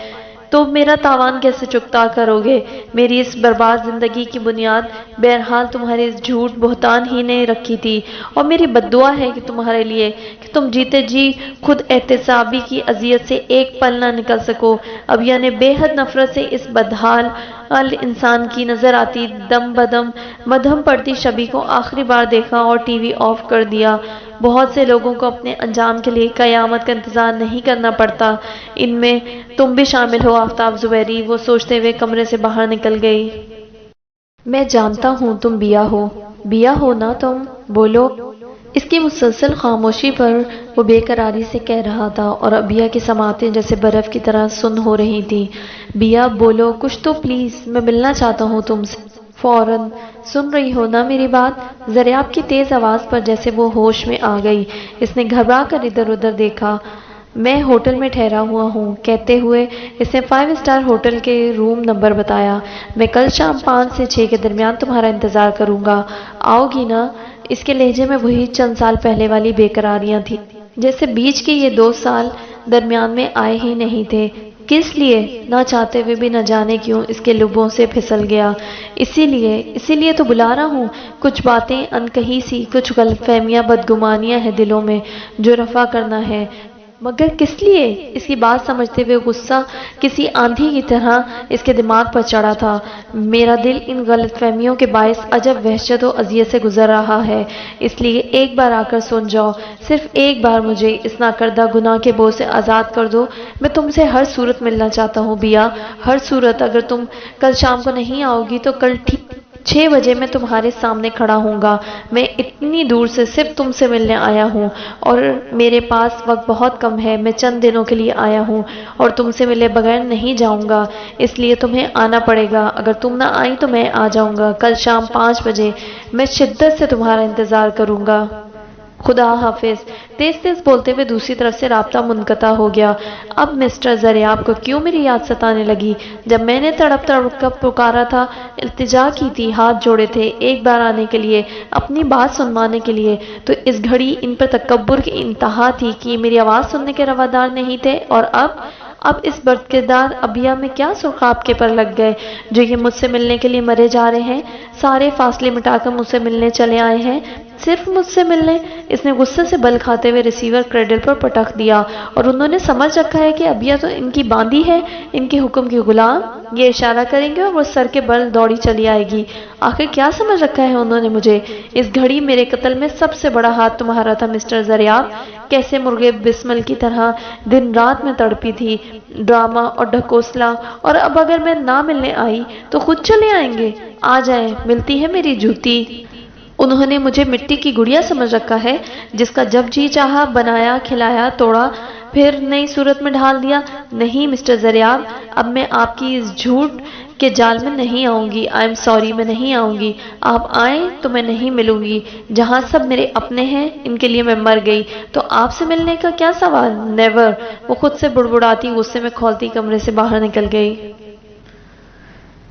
تو میرا تاوان کیسے چکتا کرو گے؟ میری اس برباد زندگی کی بنیاد بہرحال تمہارے اس جھوٹ بہتان ہی نے رکھی تھی، اور میری بد دعا ہے کہ تمہارے لیے کہ تم جیتے جی خود احتسابی کی اذیت سے ایک پل نہ نکل سکو۔ ابیہ نے بے حد نفرت سے اس بدحال انسان کی نظر آتی دم بدم مدھم پڑتی شبی کو آخری بار دیکھا اور ٹی وی آف کر دیا۔ بہت سے لوگوں کو اپنے انجام کے لیے قیامت کا انتظار نہیں کرنا پڑتا، ان میں تم بھی شامل ہو آفتاب زبیری، وہ سوچتے ہوئے کمرے سے باہر نکل گئی۔ میں جانتا ہوں تم بیا ہو نا تم، بولو۔ اس کی مسلسل خاموشی پر وہ بے قراری سے کہہ رہا تھا، اور ابیہ کی سماعتیں جیسے برف کی طرح سن ہو رہی تھیں۔ بیا بولو کچھ تو پلیز، میں ملنا چاہتا ہوں تم سے فوراً۔ سن رہی ہو نا میری بات؟ زریاب کی تیز آواز پر جیسے وہ ہوش میں آ گئی۔ اس نے گھبرا کر ادھر ادھر دیکھا۔ میں ہوٹل میں ٹھہرا ہوا ہوں، کہتے ہوئے اس نے 5 اسٹار ہوٹل کے روم نمبر بتایا۔ میں کل شام 5 سے 6 کے درمیان تمہارا انتظار کروں گا، آؤ گی نا؟ اس کے لہجے میں وہی چند سال پہلے والی بے قراریاں تھیں، جیسے بیچ کے یہ 2 سال درمیان میں آئے ہی نہیں تھے۔ کس لیے؟ نہ چاہتے ہوئے بھی نہ جانے کیوں اس کے لبوں سے پھسل گیا۔ اسی لیے تو بلا رہا ہوں، کچھ باتیں انکہی سی، کچھ غلط فہمیاں بدگمانیاں ہیں دلوں میں جو رفع کرنا ہے۔ مگر کس لیے؟ اس کی بات سمجھتے ہوئے غصہ کسی آندھی کی طرح اس کے دماغ پر چڑھا تھا۔ میرا دل ان غلط فہمیوں کے باعث عجب وحشت و اذیت سے گزر رہا ہے، اس لیے ایک بار آ کر سن جاؤ، صرف ایک بار مجھے اس ناکردہ گناہ کے بوجھ سے آزاد کر دو۔ میں تم سے ہر صورت ملنا چاہتا ہوں بیا، ہر صورت۔ اگر تم کل شام کو نہیں آؤ گی تو کل ٹھیک 6 بجے میں تمہارے سامنے کھڑا ہوں گا۔ میں اتنی دور سے صرف تم سے ملنے آیا ہوں، اور میرے پاس وقت بہت کم ہے، میں چند دنوں کے لیے آیا ہوں اور تم سے ملے بغیر نہیں جاؤں گا، اس لیے تمہیں آنا پڑے گا۔ اگر تم نہ آئی تو میں آ جاؤں گا کل شام 5 بجے، میں شدت سے تمہارا انتظار کروں گا۔ خدا حافظ۔ تیز تیز بولتے ہوئے دوسری طرف سے رابطہ منقطع ہو گیا۔ اب مسٹر زریاب کو کیوں میری یاد ستانے لگی؟ جب میں نے تڑپ تڑپ کر پکارا تھا، التجا کی تھی، ہاتھ جوڑے تھے ایک بار آنے کے لیے، اپنی بات سنوانے کے لیے، تو اس گھڑی ان پر تکبر کی انتہا تھی کہ میری آواز سننے کے روادار نہیں تھے، اور اب اس برکردار ابیہ میں کیا سرخاب کے پر لگ گئے جو یہ مجھ سے ملنے کے لیے مرے جا رہے ہیں، سارے فاصلے مٹا کر مجھ سے ملنے چلے آئے ہیں، صرف مجھ سے ملنے؟ اس نے غصے سے بل کھاتے ہوئے ریسیور کریڈل پر پٹک دیا۔ اور انہوں نے سمجھ رکھا ہے کہ ابیا تو ان کی باندھی ہے، ان کے حکم کی غلام۔ یہ اشارہ کریں گے اور وہ سر کے بل دوڑی چلی آئے گی۔ آخر کیا سمجھ رکھا ہے انہوں نے مجھے؟ اس گھڑی میرے قتل میں سب سے بڑا ہاتھ تمہارا تھا مسٹر ضریاب۔ کیسے مرغے بسمل کی طرح دن رات میں تڑپی تھی، ڈرامہ اور ڈھکوسلا، اور اب اگر میں نہ ملنے آئی تو خود چلے آئیں گے۔ آ جائیں، ملتی ہے میری جوتی۔ انہوں نے مجھے مٹی کی گڑیا سمجھ رکھا ہے جس کا جب جی چاہا بنایا، کھلایا، توڑا، پھر نئی صورت میں ڈھال دیا۔ نہیں مسٹر ضریاب، اب میں آپ کی اس جھوٹ کے جال میں نہیں آؤں گی۔ آئی ایم سوری، میں نہیں آؤں گی۔ آپ آئیں تو میں نہیں ملوں گی۔ جہاں سب میرے اپنے ہیں، ان کے لیے میں مر گئی، تو آپ سے ملنے کا کیا سوال؟ نیور۔ وہ خود سے بڑبڑاتی غصے میں کھولتی کمرے سے باہر نکل گئی۔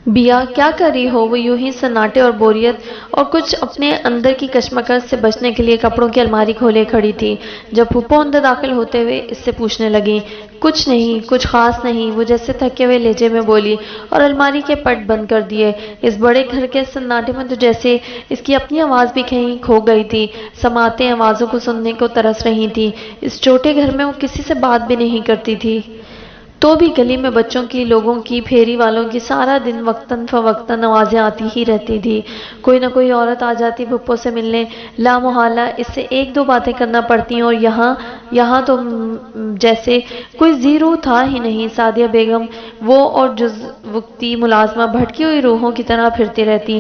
بیا کیا کر رہی ہو؟ وہ یوں ہی سناٹے اور بوریت اور کچھ اپنے اندر کی کشمکش سے بچنے کے لیے کپڑوں کی الماری کھولے کھڑی تھی جب پھپھو اندر داخل ہوتے ہوئے اس سے پوچھنے لگیں۔ کچھ نہیں، کچھ خاص نہیں، وہ جیسے تھکے ہوئے لہجے میں بولی اور الماری کے پٹ بند کر دیے۔ اس بڑے گھر کے سناٹے میں تو جیسے اس کی اپنی آواز بھی کہیں کھو گئی تھی۔ سماعتیں آوازوں کو سننے کو ترس رہی تھیں۔ اس چھوٹے گھر میں وہ کسی سے بات بھی نہیں کرتی تھی، تو بھی گلی میں بچوں کی، لوگوں کی، پھیری والوں کی سارا دن وقتاً فوقتاً آوازیں آتی ہی رہتی تھی۔ کوئی نہ کوئی عورت آ جاتی پھپھو سے ملنے، لامحالہ اس سے ایک دو باتیں کرنا پڑتی، اور یہاں تو جیسے کوئی زیرو تھا ہی نہیں۔ سعدیہ بیگم وہ اور جز وقتی ملازمہ بھٹکی ہوئی روحوں کی طرح پھرتی رہتی۔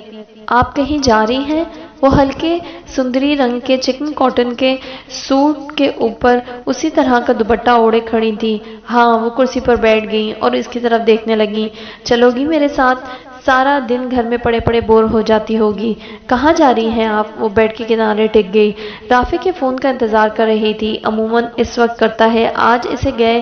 آپ کہیں جا رہی ہیں؟ وہ ہلکے سندری رنگ کے چکن کاٹن کے سوٹ کے اوپر اسی طرح کا دوپٹہ اوڑھے کھڑی تھی۔ ہاں، وہ کرسی پر بیٹھ گئیں اور اس کی طرف دیکھنے لگیں۔ چلو گی میرے ساتھ؟ سارا دن گھر میں پڑے پڑے بور ہو جاتی ہوگی۔ کہاں جا رہی ہیں آپ؟ وہ بیڈ کے کنارے ٹک گئی۔ رافع کے فون کا انتظار کر رہی تھی، عموماً اس وقت کرتا ہے۔ آج اسے گئے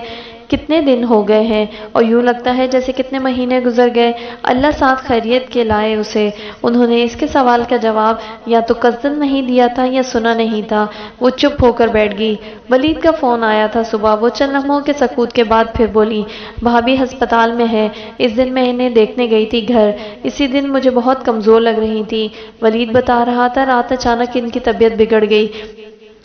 کتنے دن ہو گئے ہیں، اور یوں لگتا ہے جیسے کتنے مہینے گزر گئے۔ اللہ ساتھ خیریت کے لائے اسے۔ انہوں نے اس کے سوال کا جواب یا تو قصداً نہیں دیا تھا یا سنا نہیں تھا۔ وہ چپ ہو کر بیٹھ گئی۔ ولید کا فون آیا تھا صبح۔ وہ چند لمحوں کے سکوت کے بعد پھر بولی، بھابی ہسپتال میں ہے، اس دن میں انہیں دیکھنے گئی تھی گھر۔ اسی دن مجھے بہت کمزور لگ رہی تھی۔ ولید بتا رہا تھا رات اچانک ان کی طبیعت بگڑ گئی،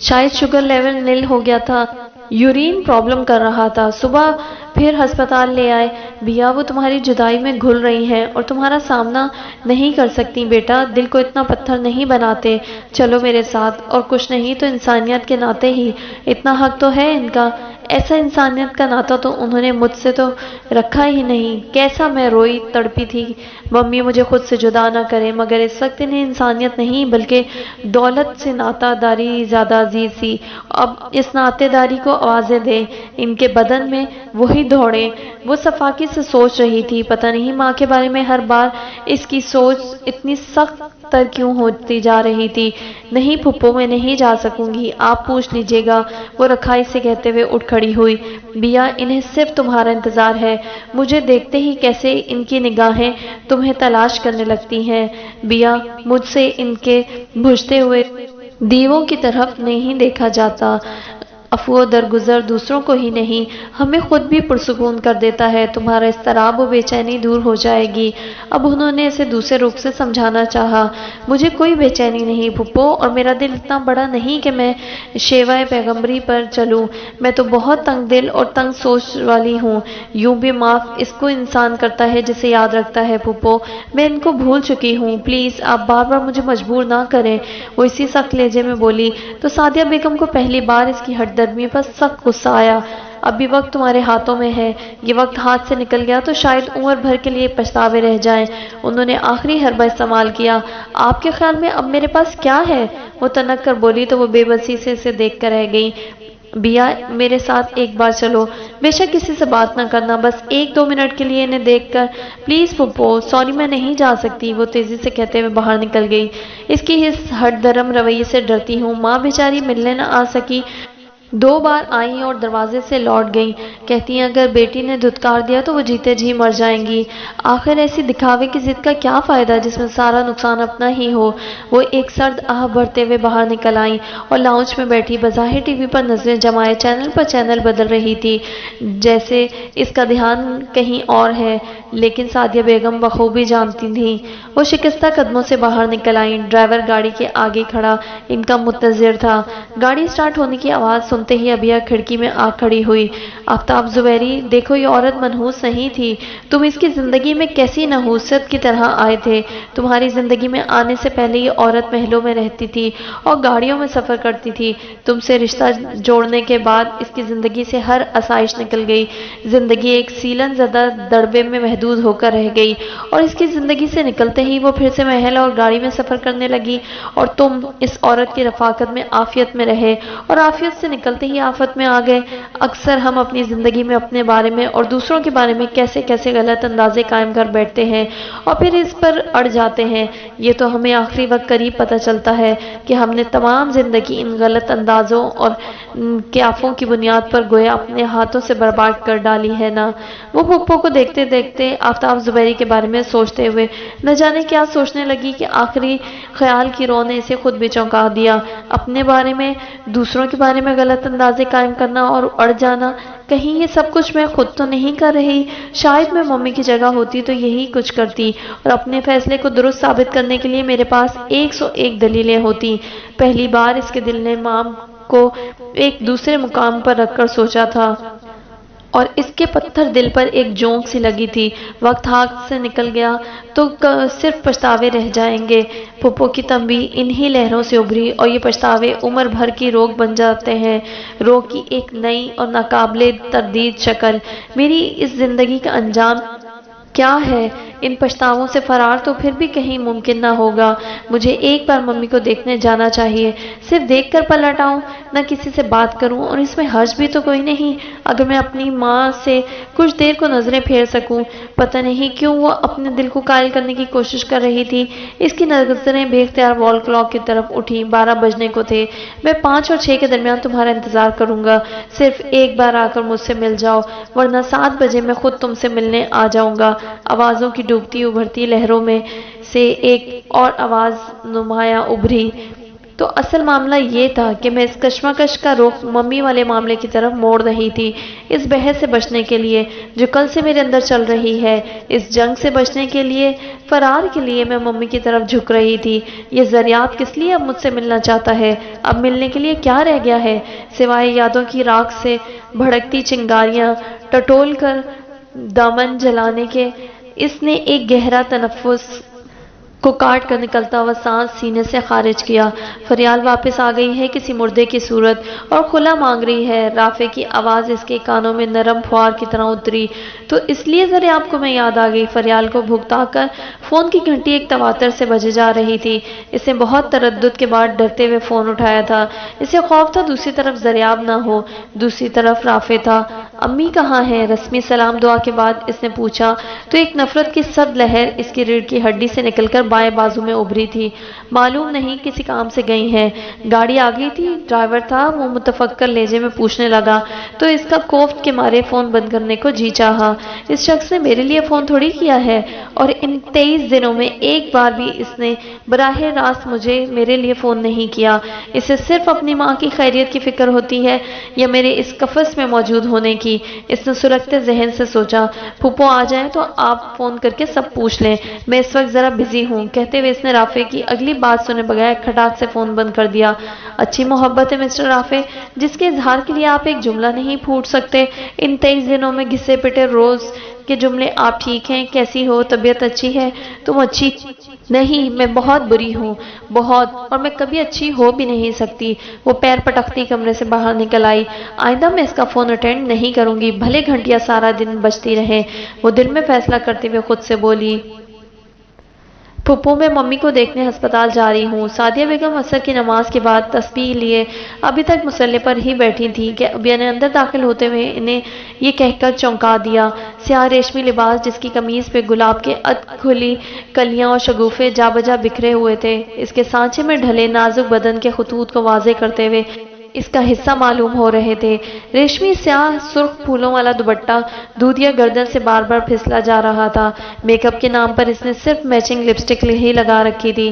شاید شوگر لیول نیل ہو گیا تھا، یورین پرابلم کر رہا تھا۔ صبح پھر ہسپتال لے آئے۔ بیا وہ تمہاری جدائی میں گھل رہی ہیں اور تمہارا سامنا نہیں کر سکتی بیٹا، دل کو اتنا پتھر نہیں بناتے۔ چلو میرے ساتھ، اور کچھ نہیں تو انسانیت کے ناطے ہی اتنا حق تو ہے ان کا۔ ایسا انسانیت کا ناطا تو انہوں نے مجھ سے تو رکھا ہی نہیں۔ کیسا میں روئی تڑپی تھی، ممی مجھے خود سے جدا نہ کرے، مگر اس وقت انہیں انسانیت نہیں بلکہ دولت سے ناطا داری زیادہ عزیز سی۔ اب اس ناطے داری کو آوازیں دے، ان کے بدن میں وہی دوڑے۔ وہ صفاقی سے سوچ رہی تھی، پتہ نہیں ماں کے بارے میں ہر بار اس کی سوچ اتنی سخت تر کیوں ہوتی جا رہی تھی۔ نہیں پھپھو، میں نہیں جا سکوں گی، آپ پوچھ لیجیے گا، وہ رکھائی سے کہتے ہوئے اٹھ کھڑی ہوئی۔ بیا انہیں صرف تمہارا انتظار ہے۔ مجھے دیکھتے ہی کیسے ان کی نگاہیں تمہیں تلاش کرنے لگتی ہیں۔ بیا مجھ سے ان کے بجھتے ہوئے دیووں کی طرف نہیں دیکھا جاتا۔ افو درگزر دوسروں کو ہی نہیں، ہمیں خود بھی پرسکون کر دیتا ہے۔ تمہارا اضطراب و بے چینی دور ہو جائے گی۔ اب انہوں نے اسے دوسرے رخ سے سمجھانا چاہا۔ مجھے کوئی بے چینی نہیں پھپھو، اور میرا دل اتنا بڑا نہیں کہ میں شیوائے پیغمبری پر چلوں۔ میں تو بہت تنگ دل اور تنگ سوچ والی ہوں۔ یوں بھی معاف اس کو انسان کرتا ہے جسے یاد رکھتا ہے پھپھو۔ میں ان کو بھول چکی ہوں، پلیز آپ بار بار مجھے مجبور نہ کریں۔ وہ اسی سخت لہجے میں بولی تو سعدیہ بیگم کو پہلی بار اس کی ہٹ درمی پر سخت غصہ آیا۔ ابھی وقت تمہارے ہاتھوں میں ہے، یہ وقت ہاتھ سے نکل گیا تو شاید عمر بھر کے لیے پچھتاوے رہ جائیں۔ انہوں نے آخری حربہ استعمال کیا۔ آپ کے خیال میں اب میرے پاس کیا ہے؟ وہ تنک کر بولی تو وہ بے بسی سے اسے دیکھ کر رہ گئی۔ بیا میرے ساتھ ایک بار چلو، بے شک کسی سے بات نہ کرنا، بس 1-2 منٹ کے لیے انہیں دیکھ کر۔ پلیز پھپھو، سوری میں نہیں جا سکتی، وہ تیزی سے کہتے ہوئے باہر نکل گئی۔ اس کی اس ہٹ درم رویے سے ڈرتی ہوں، ماں بیچاری ملنے نہ آ سکی، 2 بار آئیں اور دروازے سے لوٹ گئیں، کہتی ہیں اگر بیٹی نے دھتکار دیا تو وہ جیتے جی مر جائیں گی۔ آخر ایسی دکھاوے کی ضد کا کیا فائدہ جس میں سارا نقصان اپنا ہی ہو۔ وہ ایک سرد آہ بھرتے ہوئے باہر نکل آئیں اور لاؤنج میں بیٹھی بظاہر ٹی وی پر نظریں جمائے چینل پر چینل بدل رہی تھی، جیسے اس کا دھیان کہیں اور ہے۔ لیکن سعدیہ بیگم بخوبی جانتی تھیں۔ وہ شکستہ قدموں سے باہر نکل آئیں۔ ڈرائیور گاڑی کے آگے کھڑا ان کا منتظر تھا۔ گاڑی سٹارٹ ہونے کی آواز سنتے ہی ابیہ کھڑکی میں آ کھڑی ہوئی۔ آفتاب زبیری، دیکھو یہ عورت منحوس نہیں تھی، تم اس کی زندگی میں کیسی نحوست کی طرح آئے تھے۔ تمہاری زندگی میں آنے سے پہلے یہ عورت محلوں میں رہتی تھی اور گاڑیوں میں سفر کرتی تھی۔ تم سے رشتہ جوڑنے کے بعد اس کی زندگی سے ہر آسائش نکل گئی۔ زندگی ایک سیلن زدہ دڑبے میں محدود ہو کر رہ گئی، اور اس کی زندگی سے نکلتے ہی وہ پھر سے محل اور گاڑی میں سفر کرنے لگی، اور تم اس عورت کی رفاقت میں عافیت میں رہے اور عافیت سے نکلتے ہی آفت میں آ گئے۔ اکثر ہم اپنی زندگی میں اپنے بارے میں اور دوسروں کے بارے میں کیسے کیسے غلط اندازے قائم کر بیٹھتے ہیں اور پھر اس پر اڑ جاتے ہیں۔ یہ تو ہمیں آخری وقت قریب پتہ چلتا ہے کہ ہم نے تمام زندگی ان غلط اندازوں اور قیافوں کی بنیاد پر گویا اپنے ہاتھوں سے برباد کر ڈالی ہے نا۔ وہ پھپھو کو دیکھتے دیکھتے آفتاب زبیری کے بارے میں سوچتے ہوئے نہ جانے کیا سوچنے لگی کہ آخری خیال کی رو نے اسے خود بھی چونکا دیا۔ اپنے بارے میں، دوسروں کے بارے میں غلط اندازے قائم کرنا اور اڑ جانا، کہیں یہ سب کچھ میں خود تو نہیں کر رہی؟ شاید میں ممی کی جگہ ہوتی تو یہی کچھ کرتی، اور اپنے فیصلے کو درست ثابت کرنے کے لیے میرے پاس 101 دلیلیں ہوتی۔ پہلی بار اس کے دل نے ماں کو ایک دوسرے مقام پر رکھ کر سوچا تھا، اور اس کے پتھر دل پر ایک جونک سی لگی تھی۔ وقت ہاتھ سے نکل گیا تو صرف پچھتاوے رہ جائیں گے۔ پھپھو کی تنبیہ انہی لہروں سے ابھری، اور یہ پچھتاوے عمر بھر کی روک بن جاتے ہیں، روک کی ایک نئی اور ناقابل تردید شکل۔ میری اس زندگی کا انجام کیا ہے؟ ان پچھتاووں سے فرار تو پھر بھی کہیں ممکن نہ ہوگا۔ مجھے ایک بار ممی کو دیکھنے جانا چاہیے، صرف دیکھ کر پلٹ آؤں، نہ کسی سے بات کروں، اور اس میں حرج بھی تو کوئی نہیں اگر میں اپنی ماں سے کچھ دیر کو نظریں پھیر سکوں۔ پتہ نہیں کیوں وہ اپنے دل کو قائل کرنے کی کوشش کر رہی تھی۔ اس کی نظریں بے اختیار وال کلاک کی طرف اٹھیں۔ 12 بجنے کو تھے۔ میں 5 اور 6 کے درمیان تمہارا انتظار کروں گا، صرف ایک بار آ کر مجھ سے مل جاؤ، ورنہ 7 بجے میں خود تم سے ملنے آ جاؤں گا۔ آوازوں کی ڈوبتی ابھرتی لہروں میں سے ایک اور آواز نمایاں ابھری۔ تو اصل معاملہ یہ تھا کہ میں اس کشمکش کا رخ ممی والے معاملے کی طرف موڑ رہی تھی، اس بحث سے بچنے کے لیے جو کل سے میرے اندر چل رہی ہے، اس جنگ سے بچنے کے لیے، فرار کے لیے میں ممی کی طرف جھک رہی تھی۔ یہ ذریعہ کس لیے اب مجھ سے ملنا چاہتا ہے؟ اب ملنے کے لیے کیا رہ گیا ہے سوائے یادوں کی راکھ سے بھڑکتی چنگاریاں ٹٹول کر دامن جلانے کے؟ اس نے ایک گہرا تنفس کو کاٹ کر نکلتا ہوا سانس سینے سے خارج کیا۔ فریال واپس آ گئی ہے کسی مردے کی صورت، اور خلا مانگ رہی ہے۔ رافع کی آواز اس کے کانوں میں نرم پھوار کی طرح اتری۔ تو اس لیے ذرا آپ کو میں یاد آ گئی۔ فریال کو بھگتا کر فون کی گھنٹی ایک تواتر سے بجے جا رہی تھی۔ اس نے بہت تردد کے بعد ڈرتے ہوئے فون اٹھایا تھا۔ اسے خوف تھا دوسری طرف ذریعہ نہ ہو، دوسری طرف رافع تھا۔ امی کہاں ہیں؟ رسمی سلام دعا کے بعد اس نے پوچھا تو ایک نفرت کی سرد لہر اس کی ریڑھ کی ہڈی سے نکل کر بائیں بازو میں ابھری تھی۔ معلوم نہیں، کسی کام سے گئی ہیں۔ گاڑی آ گئی تھی؟ ڈرائیور تھا؟ وہ متفکر لہجے میں پوچھنے لگا تو اس کا کوفت کے مارے فون بند کرنے کو جی چاہا۔ اس شخص نے میرے لیے فون تھوڑی کیا ہے، اور ان 23 دنوں میں ایک بار بھی اس نے براہ راست مجھے میرے لیے فون نہیں کیا۔ اسے صرف اپنی ماں کی خیریت کی فکر ہوتی ہے یا میرے اس قفس میں موجود ہونے کی؟ اس نے سلگتے ذہن سے سوچا۔ پھپھو آ جائیں تو آپ فون کر کے سب پوچھ لیں، میں اس وقت ذرا بزی ہوں، کہتے ہوئے اس نے رافع کی اگلی بات سنے بغیر کھٹاک سے فون بند کر دیا۔ اچھی محبت ہے مسٹر رافع، جس کے اظہار کے لیے آپ ایک جملہ نہیں پھوٹ سکتے۔ ان 23 دنوں میں گھسے پٹے روز کے جملے آپ ٹھیک ہیں، کیسی ہو، طبیعت اچھی ہے؟ تم اچھی نہیں، میں بہت بری ہوں، بہت، اور میں کبھی اچھی ہو بھی نہیں سکتی۔ وہ پیر پٹکتی کمرے سے باہر نکل آئی۔ آئندہ میں اس کا فون اٹینڈ نہیں کروں گی، بھلے گھنٹیاں سارا دن بجتی رہیں، وہ دل میں فیصلہ کرتے ہوئے خود سے بولی۔ پھپھو میں ممی کو دیکھنے ہسپتال جا رہی ہوں۔ سعدیہ بیگم عصر کی نماز کے بعد تسبیح لیے ابھی تک مصلی پر ہی بیٹھی تھیں کہ ابیہ نے اندر داخل ہوتے ہوئے انہیں یہ کہہ کر چونکا دیا۔ سیاہ ریشمی لباس جس کی قمیض پہ گلاب کے کھلی کلیاں اور شگوفے جا بجا بکھرے ہوئے تھے، اس کے سانچے میں ڈھلے نازک بدن کے خطوط کو واضح کرتے ہوئے اس کا حصہ معلوم ہو رہے تھے۔ ریشمی سیاہ سرخ پھولوں والا دوپٹہ دودھیا گردن سے بار بار پھسلا جا رہا تھا۔ میک اپ کے نام پر اس نے صرف میچنگ لپسٹک ہی لگا رکھی تھی۔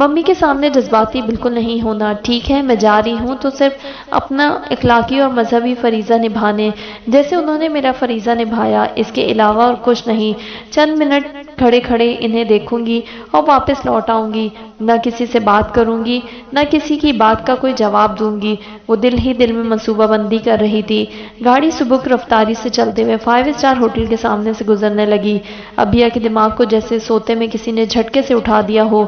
ممی کے سامنے جذباتی بالکل نہیں ہونا. ٹھیک ہے میں جا رہی ہوں تو صرف اپنا اخلاقی اور مذہبی فریضہ نبھانے، جیسے انہوں نے میرا فریضہ نبھایا، اس کے علاوہ اور کچھ نہیں. چند منٹ کھڑے کھڑے انہیں دیکھوں گی اور واپس لوٹ آؤں گی. نہ کسی سے بات کروں گی، نہ کسی کی بات کا کوئی جواب دوں گی. وہ دل ہی دل میں منصوبہ بندی کر رہی تھی. گاڑی سبک رفتاری سے چلتے ہوئے 5 اسٹار ہوٹل کے سامنے سے گزرنے لگی. ابیا کے دماغ کو جیسے سوتے میں کسی نے جھٹکے سے اٹھا دیا ہو.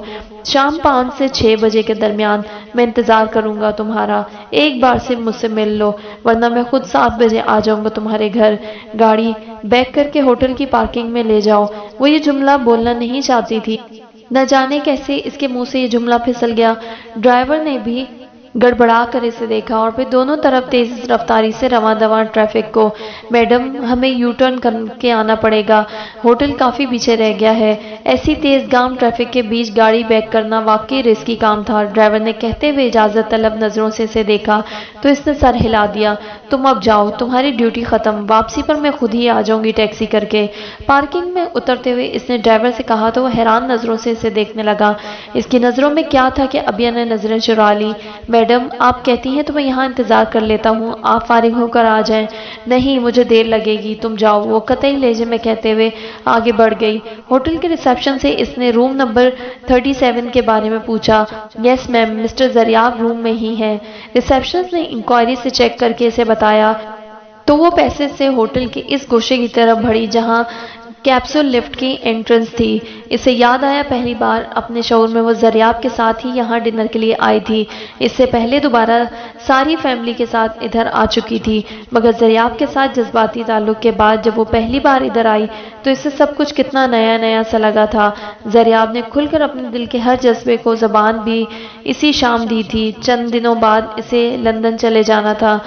شام 5 سے 6 بجے کے درمیان میں انتظار کروں گا تمہارا. ایک بار صرف مجھ سے مل لو ورنہ میں خود 7 بجے آ جاؤں گا تمہارے گھر. گاڑی بیک کر کے ہوٹل کی پارکنگ میں لے جاؤ. وہ یہ جملہ بولنا نہیں چاہتی تھی، نہ جانے کیسے اس کے منہ سے یہ جملہ پھسل گیا. ڈرائیور نے بھی گڑبڑا کر اسے دیکھا اور پھر دونوں طرف تیز رفتاری سے رواں دواں ٹریفک کو. میڈم ہمیں یو ٹرن کر کے آنا پڑے گا، ہوٹل کافی پیچھے رہ گیا ہے. ایسی تیز گام ٹریفک کے بیچ گاڑی بیک کرنا واقعی رسکی کام تھا. ڈرائیور نے کہتے ہوئے اجازت طلب نظروں سے اسے دیکھا تو اس نے سر ہلا دیا. تم اب جاؤ، تمہاری ڈیوٹی ختم، واپسی پر میں خود ہی آ جاؤں گی ٹیکسی کر کے. پارکنگ میں اترتے ہوئے اس نے ڈرائیور سے کہا تو وہ حیران نظروں سے اسے دیکھنے لگا. اس کی نظروں میں کیا تھا کہ ابیا نے نظریں چرا لی. میڈم آپ کہتی ہیں تو میں یہاں انتظار کر لیتا ہوں، آپ فارغ ہو کر آ جائیں. نہیں مجھے دیر لگے گی، تم جاؤ، وہ قطعی لہجے میں کہتے ہوئے آگے بڑھ گئی. ہوٹل کے ریسیپشن سے اس نے روم نمبر 37 کے بارے میں پوچھا. یس میم، مسٹر زریاب روم میں ہی ہیں. ریسیپشنسٹ نے انکوائری سے چیک کر کے اسے بتایا تو وہ پیسے سے ہوٹل کے اس گوشے کی طرف بڑھی جہاں کیپسول لفٹ کی انٹرنس تھی. اسے یاد آیا پہلی بار اپنے شعور میں وہ زریاب کے ساتھ ہی یہاں ڈنر کے لیے آئی تھی. اس سے پہلے دوبارہ ساری فیملی کے ساتھ ادھر آ چکی تھی، مگر زریاب کے ساتھ جذباتی تعلق کے بعد جب وہ پہلی بار ادھر آئی تو اسے سب کچھ کتنا نیا نیا سا لگا تھا. زریاب نے کھل کر اپنے دل کے ہر جذبے کو زبان بھی اسی شام دی تھی. چند دنوں بعد اسے لندن چلے جانا تھا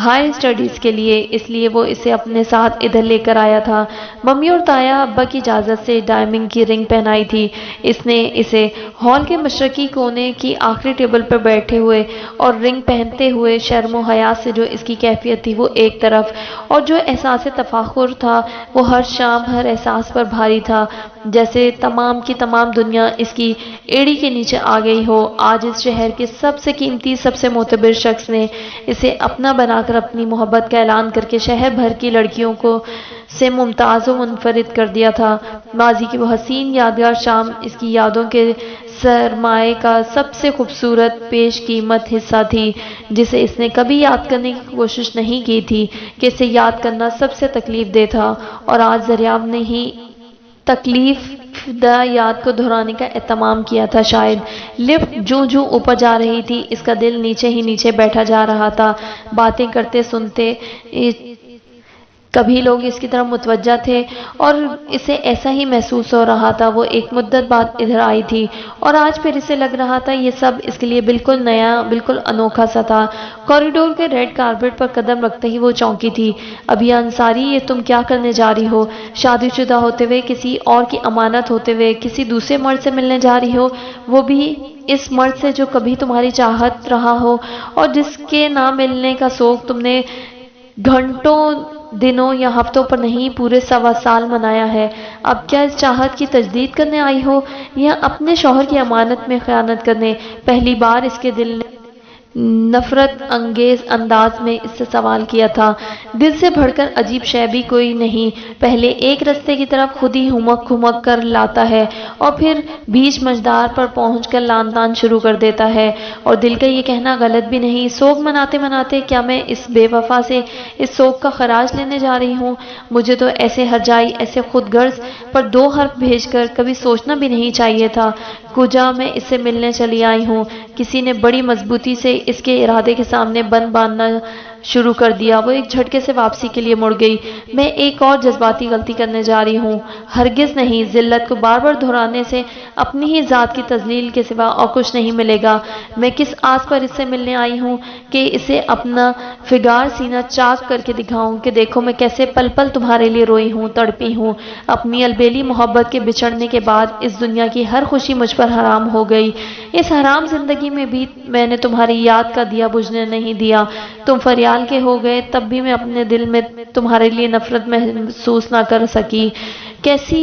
ہائر اسٹڈیز کے لیے، اس لیے وہ اسے اپنے ساتھ ادھر لے کر آیا تھا. ممی اور تایا ابا کی اجازت سے ڈائمنڈ کی رنگ پہنائی تھی. اس نے اسے ہال کے مشرقی کونے کی آخری ٹیبل پر بیٹھے ہوئے اور رنگ پہنتے ہوئے شرم و حیا سے جو اس کی کیفیت تھی وہ ایک طرف، اور جو احساس تفاخر تھا وہ ہر شام ہر احساس پر بھاری تھا، جیسے تمام کی تمام دنیا اس کی ایڑی کے نیچے آ گئی ہو. آج اس شہر کے سب سے قیمتی سب سے معتبر شخص نے اسے اپنا بنا کر اپنی محبت کا اعلان کر کے شہر بھر کی لڑکیوں کو سے ممتاز و منفرد کر دیا تھا. ماضی کی وہ حسین یادگار شام اس کی یادوں کے سرمائے کا سب سے خوبصورت پیش قیمت حصہ تھی، جسے اس نے کبھی یاد کرنے کی کوشش نہیں کی تھی کہ اسے یاد کرنا سب سے تکلیف دہ تھا. اور آج زریاب نے ہی تکلیف دہ یاد کو دہرانے کا اہتمام کیا تھا. شاید لفٹ جوں جوں اوپر جا رہی تھی اس کا دل نیچے ہی نیچے بیٹھا جا رہا تھا. باتیں کرتے سنتے کبھی لوگ اس کی طرف متوجہ تھے اور اسے ایسا ہی محسوس ہو رہا تھا. وہ ایک مدت بعد ادھر آئی تھی اور آج پھر اسے لگ رہا تھا یہ سب اس کے لیے بالکل نیا، بالکل انوکھا سا تھا. کوریڈور کے ریڈ کارپیٹ پر قدم رکھتے ہی وہ چونکی تھی. ابیا انصاری، یہ تم کیا کرنے جا رہی ہو؟ شادی شدہ ہوتے ہوئے، کسی اور کی امانت ہوتے ہوئے کسی دوسرے مرد سے ملنے جا رہی ہو، وہ بھی اس مرد سے جو کبھی تمہاری چاہت رہا ہو اور جس کے نہ ملنے کا سوگ تم نے گھنٹوں، دنوں یا ہفتوں پر نہیں پورے 1.25 سال منایا ہے. اب کیا اس چاہت کی تجدید کرنے آئی ہو یا اپنے شوہر کی امانت میں خیانت کرنے؟ پہلی بار اس کے دل نے نفرت انگیز انداز میں اس سے سوال کیا تھا. دل سے بڑھ کر عجیب شے بھی کوئی نہیں. پہلے ایک رستے کی طرف خود ہی ہمک ہمک کر لاتا ہے اور پھر بیچ مجدار پر پہنچ کر لان تان شروع کر دیتا ہے. اور دل کا یہ کہنا غلط بھی نہیں. سوگ مناتے مناتے کیا میں اس بے وفا سے اس سوگ کا خراج لینے جا رہی ہوں؟ مجھے تو ایسے ہرجائی، ایسے خود غرض پر 2 حرف بھیج کر کبھی سوچنا بھی نہیں چاہیے تھا. کجا میں اس سے ملنے چلی آئی ہوں. کسی نے بڑی مضبوطی سے اس کے ارادے کے سامنے بند باندھنا شروع کر دیا. وہ ایک جھٹکے سے واپسی کے لیے مڑ گئی. میں ایک اور جذباتی غلطی کرنے جا رہی ہوں. ہرگز نہیں. ذلت کو بار بار دہرانے سے اپنی ہی ذات کی تذلیل کے سوا اور کچھ نہیں ملے گا. میں کس آس پر اس سے ملنے آئی ہوں کہ اسے اپنا فگار سینہ چاک کر کے دکھاؤں کہ دیکھو میں کیسے پل پل تمہارے لیے روئی ہوں، تڑپی ہوں. اپنی البیلی محبت کے بچھڑنے کے بعد اس دنیا کی ہر خوشی مجھ پر حرام ہو گئی. اس حرام زندگی میں بھی میں نے تمہاری یاد کا دیا بجھنے نہیں دیا. تم فریال کے ہو گئے تب بھی میں اپنے دل میں تمہارے لیے نفرت محسوس نہ کر سکی. کیسی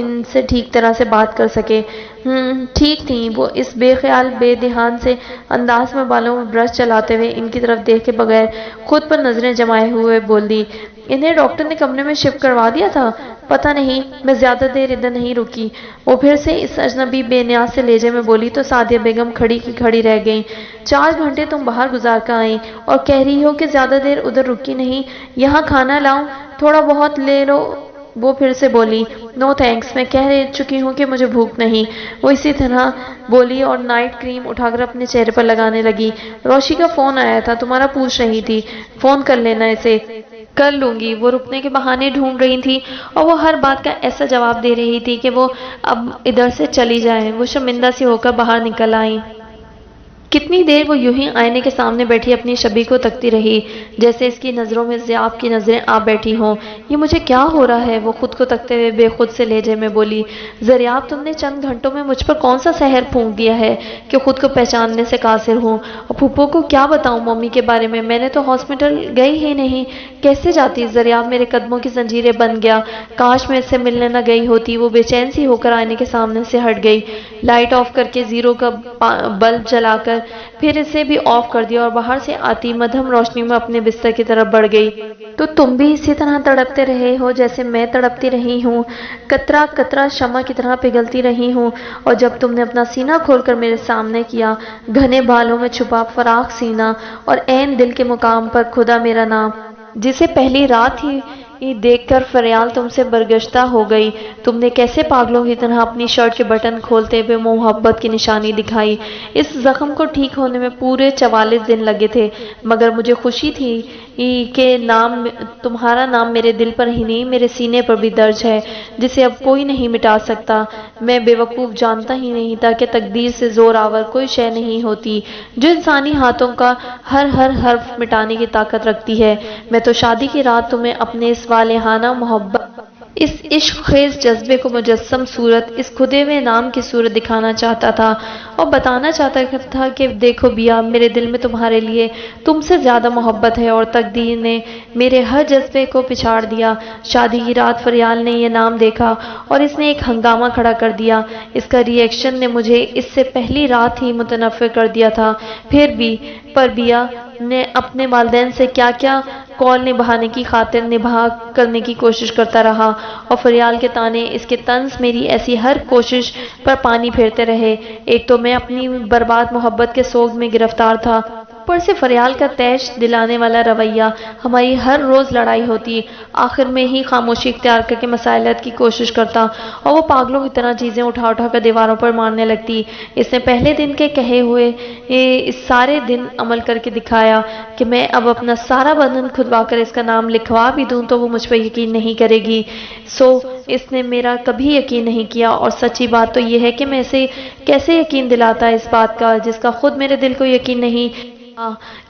ان سے ٹھیک طرح سے بات کر سکے۔ ٹھیک تھیں وہ اس بے خیال بے دھیان سے انداز میں بالوں میں برش چلاتے ہوئے ان کی طرف دیکھے بغیر خود پر نظریں جمائے ہوئے بول دی، انہیں ڈاکٹر نے کمرے میں شفٹ کروا دیا تھا؟ پتہ نہیں، میں زیادہ دیر ادھر نہیں رکی۔ وہ پھر سے اس اجنبی بے نیاز سے لہجے میں بولی تو سعدیہ بیگم کھڑی کی کھڑی رہ گئیں۔ 4 گھنٹے تم باہر گزار کر آئیں اور کہہ رہی ہو کہ زیادہ دیر ادھر رکی نہیں، یہاں کھانا لاؤں، تھوڑا بہت لے لو۔ وہ پھر سے بولی، نو تھینکس، میں کہہ چکی ہوں کہ مجھے بھوک نہیں۔ وہ اسی طرح بولی اور نائٹ کریم اٹھا کر اپنے چہرے پر لگانے لگی۔ روشی کا فون آیا تھا، تمہارا پوچھ رہی تھی، فون کر لینا اسے۔ کر لوں گی۔ وہ رکنے کے بہانے ڈھونڈ رہی تھی اور وہ ہر بات کا ایسا جواب دے رہی تھی کہ وہ اب ادھر سے چلی جائیں۔ وہ شرمندہ سی ہو کر باہر نکل آئیں۔ کتنی دیر وہ یوں ہی آئینے کے سامنے بیٹھی اپنی شبیہ کو تکتی رہی، جیسے اس کی نظروں میں ضیاء کی نظریں آ بیٹھی ہوں۔ یہ مجھے کیا ہو رہا ہے؟ وہ خود کو تکتے ہوئے بے خود سے لہجے میں بولی، ضیاء تم نے چند گھنٹوں میں مجھ پر کون سا سحر پھونک دیا ہے کہ خود کو پہچاننے سے قاصر ہوں؟ اور پھپھو کو کیا بتاؤں ممی کے بارے میں نے تو ہاسپٹل گئی ہی نہیں۔ کیسے جاتی؟ ضیاء میرے قدموں کی زنجیریں بن گیا۔ کاش میں اس سے ملنے نہ گئی ہوتی۔ وہ بے چین سی ہو کر آئینے کے سامنے سے ہٹ گئی، لائٹ آف کر کے زیرو کا بلب جلا کر پھر اسے بھی آف کر دیا اور باہر سے آتی مدھم روشنی میں اپنے بستر کی طرف بڑھ گئی۔ تو تم بھی اسی طرح تڑپتے رہے ہو جیسے میں تڑپتی رہی ہوں، قطرہ قطرہ شمع کی طرح پگھلتی رہی ہوں، اور جب تم نے اپنا سینہ کھول کر میرے سامنے کیا، گھنے بالوں میں چھپا فراخ سینہ اور عین دل کے مقام پر خدا میرا نام، جسے پہلی رات ہی دیکھ کر فریال تم سے برگشتہ ہو گئی، تم نے کیسے پاگلوں کی طرح اپنی شرٹ کے بٹن کھولتے ہوئے محبت کی نشانی دکھائی۔ اس زخم کو ٹھیک ہونے میں پورے 44 دن لگے تھے، مگر مجھے خوشی تھی کہ تمہارا نام میرے دل پر ہی نہیں میرے سینے پر بھی درج ہے، جسے اب کوئی نہیں مٹا سکتا۔ میں بے وقوف جانتا ہی نہیں تھا کہ تقدیر سے زور آور کوئی شے نہیں ہوتی جو انسانی ہاتھوں کا ہر حرف مٹانے کی طاقت رکھتی ہے۔ میں تو شادی کی رات تمہیں اپنے اس والہانہ محبت، اس عشق خیز جذبے کو مجسم صورت، اس کھدے ہوئے نام کی صورت دکھانا چاہتا تھا اور بتانا چاہتا تھا کہ دیکھو بیا، میرے دل میں تمہارے لیے تم سے زیادہ محبت ہے، اور تقدیر نے میرے ہر جذبے کو پچھاڑ دیا۔ شادی کی رات فریال نے یہ نام دیکھا اور اس نے ایک ہنگامہ کھڑا کر دیا۔ اس کا ری ایکشن نے مجھے اس سے پہلی رات ہی متنفر کر دیا تھا۔ پر بیا نے اپنے والدین سے کیا کیا قول نبھانے کی خاطر نبھا کرنے کی کوشش کرتا رہا، اور فریال کے تانے، اس کے طنز میری ایسی ہر کوشش پر پانی پھیرتے رہے۔ ایک تو میں اپنی برباد محبت کے سوگ میں گرفتار تھا، اوپر سے فریال کا تیش دلانے والا رویہ، ہماری ہر روز لڑائی ہوتی، آخر میں ہی خاموشی اختیار کر کے مسائل حل کی کوشش کرتا اور وہ پاگلوں کی طرح چیزیں اٹھا کر دیواروں پر مارنے لگتی۔ اس نے پہلے دن کے کہے ہوئے اس سارے دن عمل کر کے دکھایا کہ میں اب اپنا سارا بدن کھدوا کر اس کا نام لکھوا بھی دوں تو وہ مجھ پر یقین نہیں کرے گی۔ اس نے میرا کبھی یقین نہیں کیا، اور سچی بات تو یہ ہے کہ میں اسے کیسے یقین دلاتا اس بات کا جس کا خود میرے دل کو یقین نہیں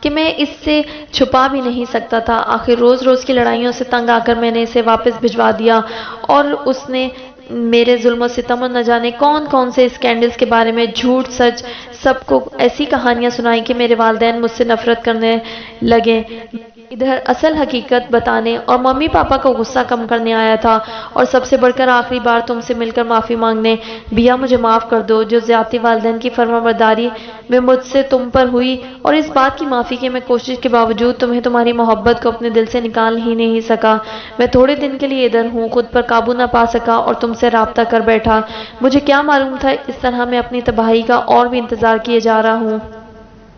کہ میں اس سے چھپا بھی نہیں سکتا تھا۔ آخر روز کی لڑائیوں سے تنگ آ کر میں نے اسے واپس بھجوا دیا، اور اس نے میرے ظلم و ستم اور نہ جانے کون سے اسکینڈلز کے بارے میں جھوٹ سچ سب کو ایسی کہانیاں سنائی کہ میرے والدین مجھ سے نفرت کرنے لگے۔ ادھر اصل حقیقت بتانے اور ممی پاپا کو غصہ کم کرنے آیا تھا، اور سب سے بڑھ کر آخری بار تم سے مل کر معافی مانگنے۔ بیا مجھے معاف کر دو، جو زیادتی والدین کی فرمانبرداری میں مجھ سے تم پر ہوئی، اور اس بات کی معافی کہ میں کوشش کے باوجود تمہیں تمہاری محبت کو اپنے دل سے نکال ہی نہیں سکا۔ میں تھوڑے دن کے لیے ادھر ہوں، خود پر قابو نہ پا سکا اور تم سے رابطہ کر بیٹھا۔ مجھے کیا معلوم تھا اس طرح میں اپنی تباہی کا اور بھی انتظار کیے جا رہا ہوں۔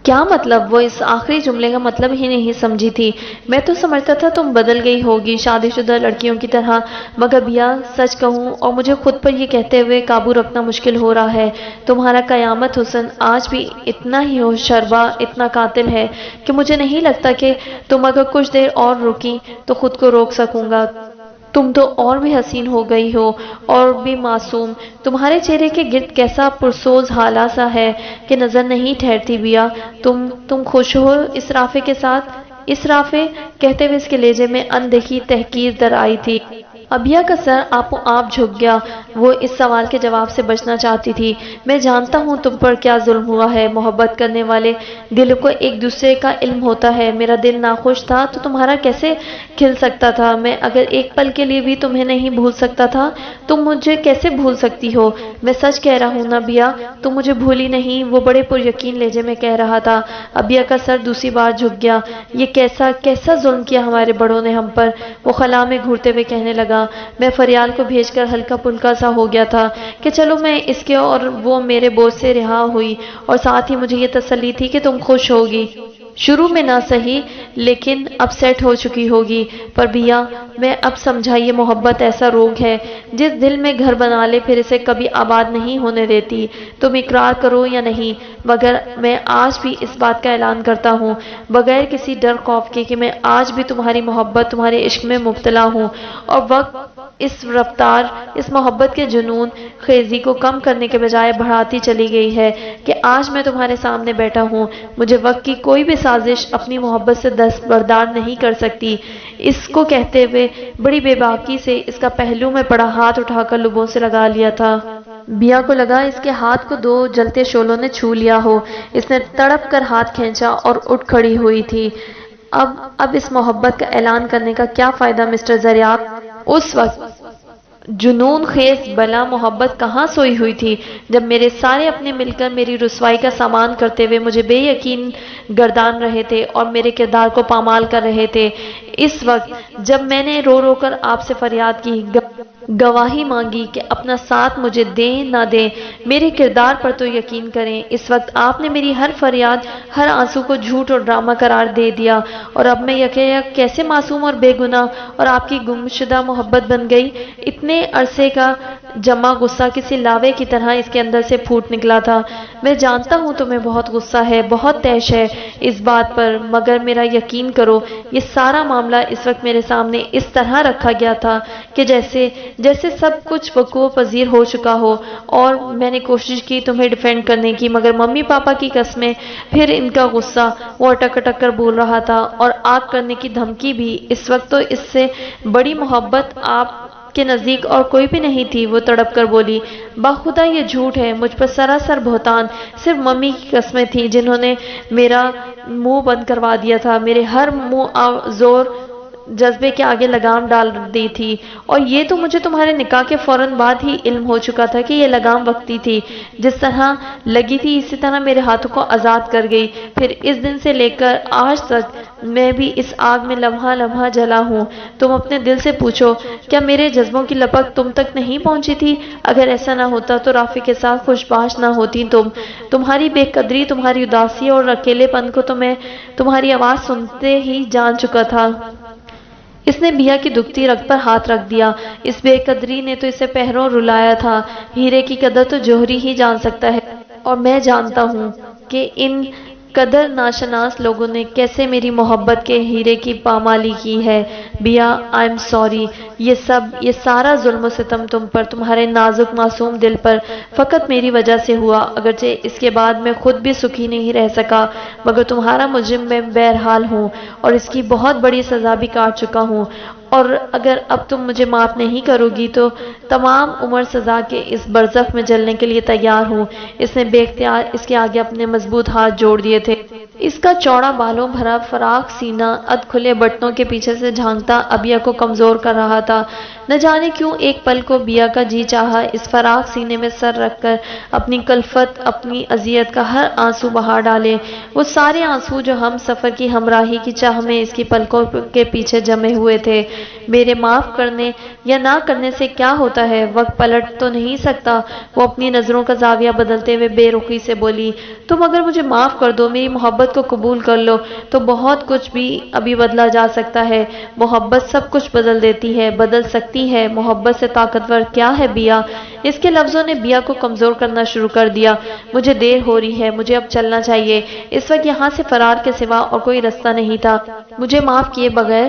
کیا مطلب؟ وہ اس آخری جملے کا مطلب ہی نہیں سمجھی تھی۔ میں تو سمجھتا تھا تم بدل گئی ہوگی شادی شدہ لڑکیوں کی طرح، مگر بیا سچ کہوں اور مجھے خود پر یہ کہتے ہوئے قابو رکھنا مشکل ہو رہا ہے، تمہارا قیامت حسن آج بھی اتنا ہی ہوشربا، اتنا قاتل ہے کہ مجھے نہیں لگتا کہ تم اگر کچھ دیر اور رکی تو خود کو روک سکوں گا۔ تم تو اور بھی حسین ہو گئی ہو اور بھی معصوم، تمہارے چہرے کے گرد کیسا پرسوز حالہ سا ہے کہ نظر نہیں ٹھہرتی بیا۔ تم خوش ہو اس رافع کے ساتھ؟ اس رافع کہتے ہوئے اس کے لہجے میں اندیکھی تحقیر در آئی تھی۔ ابیا کا سر آپ جھک گیا، وہ اس سوال کے جواب سے بچنا چاہتی تھی۔ میں جانتا ہوں تم پر کیا ظلم ہوا ہے، محبت کرنے والے دلوں کو ایک دوسرے کا علم ہوتا ہے۔ میرا دل ناخوش تھا تو تمہارا کیسے کھل سکتا تھا؟ میں اگر ایک پل کے لیے بھی تمہیں نہیں بھول سکتا تھا، تم مجھے کیسے بھول سکتی ہو؟ میں سچ کہہ رہا ہوں نا بیا، تم مجھے بھولی نہیں، وہ بڑے پر یقین لہجے میں کہہ رہا تھا۔ ابیا کا سر دوسری بار جھک گیا۔ یہ کیسا ظلم کیا ہمارے بڑوں نے ہم پر؟ وہ خلا میں گھورتے ہوئے کہنے لگا۔ میں فریال کو بھیج کر ہلکا پھلکا سا ہو گیا تھا کہ چلو میں اس کے اور وہ میرے بوجھ سے رہا ہوئی، اور ساتھ ہی مجھے یہ تسلی تھی کہ تم خوش ہوگی، شروع میں نہ صحیح لیکن اب سیٹ ہو چکی ہوگی۔ پر بیا، میں اب سمجھا یہ محبت ایسا روگ ہے جس دل میں گھر بنا لے پھر اسے کبھی آباد نہیں ہونے دیتی۔ تم اقرار کرو یا نہیں، مگر میں آج بھی اس بات کا اعلان کرتا ہوں بغیر کسی ڈر خوف کے کہ میں آج بھی تمہاری محبت، تمہارے عشق میں مبتلا ہوں، اور وقت اس رفتار، اس محبت کے جنون خیزی کو کم کرنے کے بجائے بڑھاتی چلی گئی ہے کہ آج میں تمہارے سامنے بیٹھا ہوں۔ مجھے وقت کی کوئی بھی سازش اپنی محبت سے دستبردار نہیں کر سکتی۔ اس کو کہتے ہوئے بڑی بے باکی سے اس کا پہلو میں پڑا ہاتھ اٹھا کر لبوں سے لگا لیا تھا۔ بیا کو لگا اس کے ہاتھ کو دو جلتے شعلوں نے چھو لیا ہو۔ اس نے تڑپ کر ہاتھ کھینچا اور اٹھ کھڑی ہوئی تھی۔ اب اس محبت کا اعلان کرنے کا کیا فائدہ مسٹر زریاب؟ اس وقت جنون خیز بلا محبت کہاں سوئی ہوئی تھی جب میرے سارے اپنے مل کر میری رسوائی کا سامان کرتے ہوئے مجھے بے یقین گردان رہے تھے اور میرے کردار کو پامال کر رہے تھے۔ اس وقت جب میں نے رو رو کر آپ سے فریاد کی، گواہی مانگی کہ اپنا ساتھ مجھے دیں نہ دیں، میرے کردار پر تو یقین کریں، اس وقت آپ نے میری ہر فریاد، ہر آنسو کو جھوٹ اور ڈرامہ قرار دے دیا، اور اب میں یک کیسے معصوم اور بے گناہ اور آپ کی گمشدہ محبت بن گئی۔ اتنے عرصے کا جمع غصہ کسی لاوے کی طرح اس کے اندر سے پھوٹ نکلا تھا۔ میں جانتا ہوں تمہیں بہت غصہ ہے، بہت طیش ہے اس بات پر، مگر میرا یقین کرو، یہ سارا معاملہ اس وقت میرے سامنے اس طرح رکھا گیا تھا کہ جیسے سب کچھ وقوع پذیر ہو چکا ہو، اور میں نے کوشش کی تمہیں ڈیفینڈ کرنے کی، مگر ممی پاپا کی قسمیں، پھر ان کا غصہ، وہ اٹک اٹک کر بول رہا تھا، اور آگ کرنے کی دھمکی بھی۔ اس وقت تو اس سے بڑی محبت آپ کے نزدیک اور کوئی بھی نہیں تھی، وہ تڑپ کر بولی۔ باخدا یہ جھوٹ ہے، مجھ پر سراسر بہتان، صرف ممی کی قسمیں تھیں جنہوں نے میرا منہ بند کروا دیا تھا، میرے ہر منہ زور جذبے کے آگے لگام ڈال دی تھی، اور یہ تو مجھے تمہارے نکاح کے فوراً بعد ہی علم ہو چکا تھا کہ یہ لگام وقتی تھی، جس طرح لگی تھی اسی طرح میرے ہاتھوں کو آزاد کر گئی۔ پھر اس دن سے لے کر آج تک میں بھی اس آگ میں لمحہ لمحہ جلا ہوں۔ تم اپنے دل سے پوچھو، کیا میرے جذبوں کی لپک تم تک نہیں پہنچی تھی؟ اگر ایسا نہ ہوتا تو رافی کے ساتھ خوشباش نہ ہوتی تم۔ تمہاری بے قدری، تمہاری اداسی اور اکیلے پن کو تو میں تمہاری آواز سنتے ہی جان چکا تھا۔ اس نے بیا کی دکھتی رگ پر ہاتھ رکھ دیا۔ اس بے قدری نے تو اسے پہروں رلایا تھا۔ ہیرے کی قدر تو جوہری ہی جان سکتا ہے، اور میں جانتا ہوں کہ ان قدر ناشناس لوگوں نے کیسے میری محبت کے ہیرے کی پامالی کی ہے۔ بیا، آئی ایم سوری، یہ سارا ظلم و ستم تم پر، تمہارے نازک معصوم دل پر فقط میری وجہ سے ہوا، اگرچہ اس کے بعد میں خود بھی سکھی نہیں رہ سکا، مگر تمہارا مجرم میں بہرحال ہوں، اور اس کی بہت بڑی سزا بھی کاٹ چکا ہوں، اور اگر اب تم مجھے معاف نہیں کرو گی تو تمام عمر سزا کے اس برزخ میں جلنے کے لیے تیار ہوں۔ اس نے بے اختیار اس کے آگے اپنے مضبوط ہاتھ جوڑ دیے تھے۔ اس کا چوڑا بالوں بھرا فراق سینہ اد کھلے بٹنوں کے پیچھے سے جھانکتا ابیا کو کمزور کر رہا تھا۔ نہ جانے کیوں ایک پل کو بیا کا جی چاہا اس فراق سینے میں سر رکھ کر اپنی کلفت، اپنی اذیت کا ہر آنسو بہا ڈالے، وہ سارے آنسو جو ہم سفر کی ہمراہی کی چاہ میں اس کی پلکوں کے پیچھے جمے ہوئے تھے۔ میرے معاف کرنے یا نہ کرنے سے کیا ہوتا ہے، وقت پلٹ تو نہیں سکتا۔ وہ اپنی نظروں کا زاویہ بدلتے ہوئے بے رخی سے بولی، تم اگر مجھے معاف کر دو، میری محبت کو قبول کر لو، تو بہت کچھ بھی ابھی بدلا جا سکتا ہے۔ محبت سب کچھ بدل دیتی ہے، بدل سکتی ہے۔ محبت سے طاقتور کیا ہے بیا؟ اس کے لفظوں نے بیا کو کمزور کرنا شروع کر دیا۔ مجھے دیر ہو رہی ہے، مجھے اب چلنا چاہیے۔ اس وقت یہاں سے فرار کے سوا اور کوئی رستہ نہیں تھا۔ مجھے معاف کیے بغیر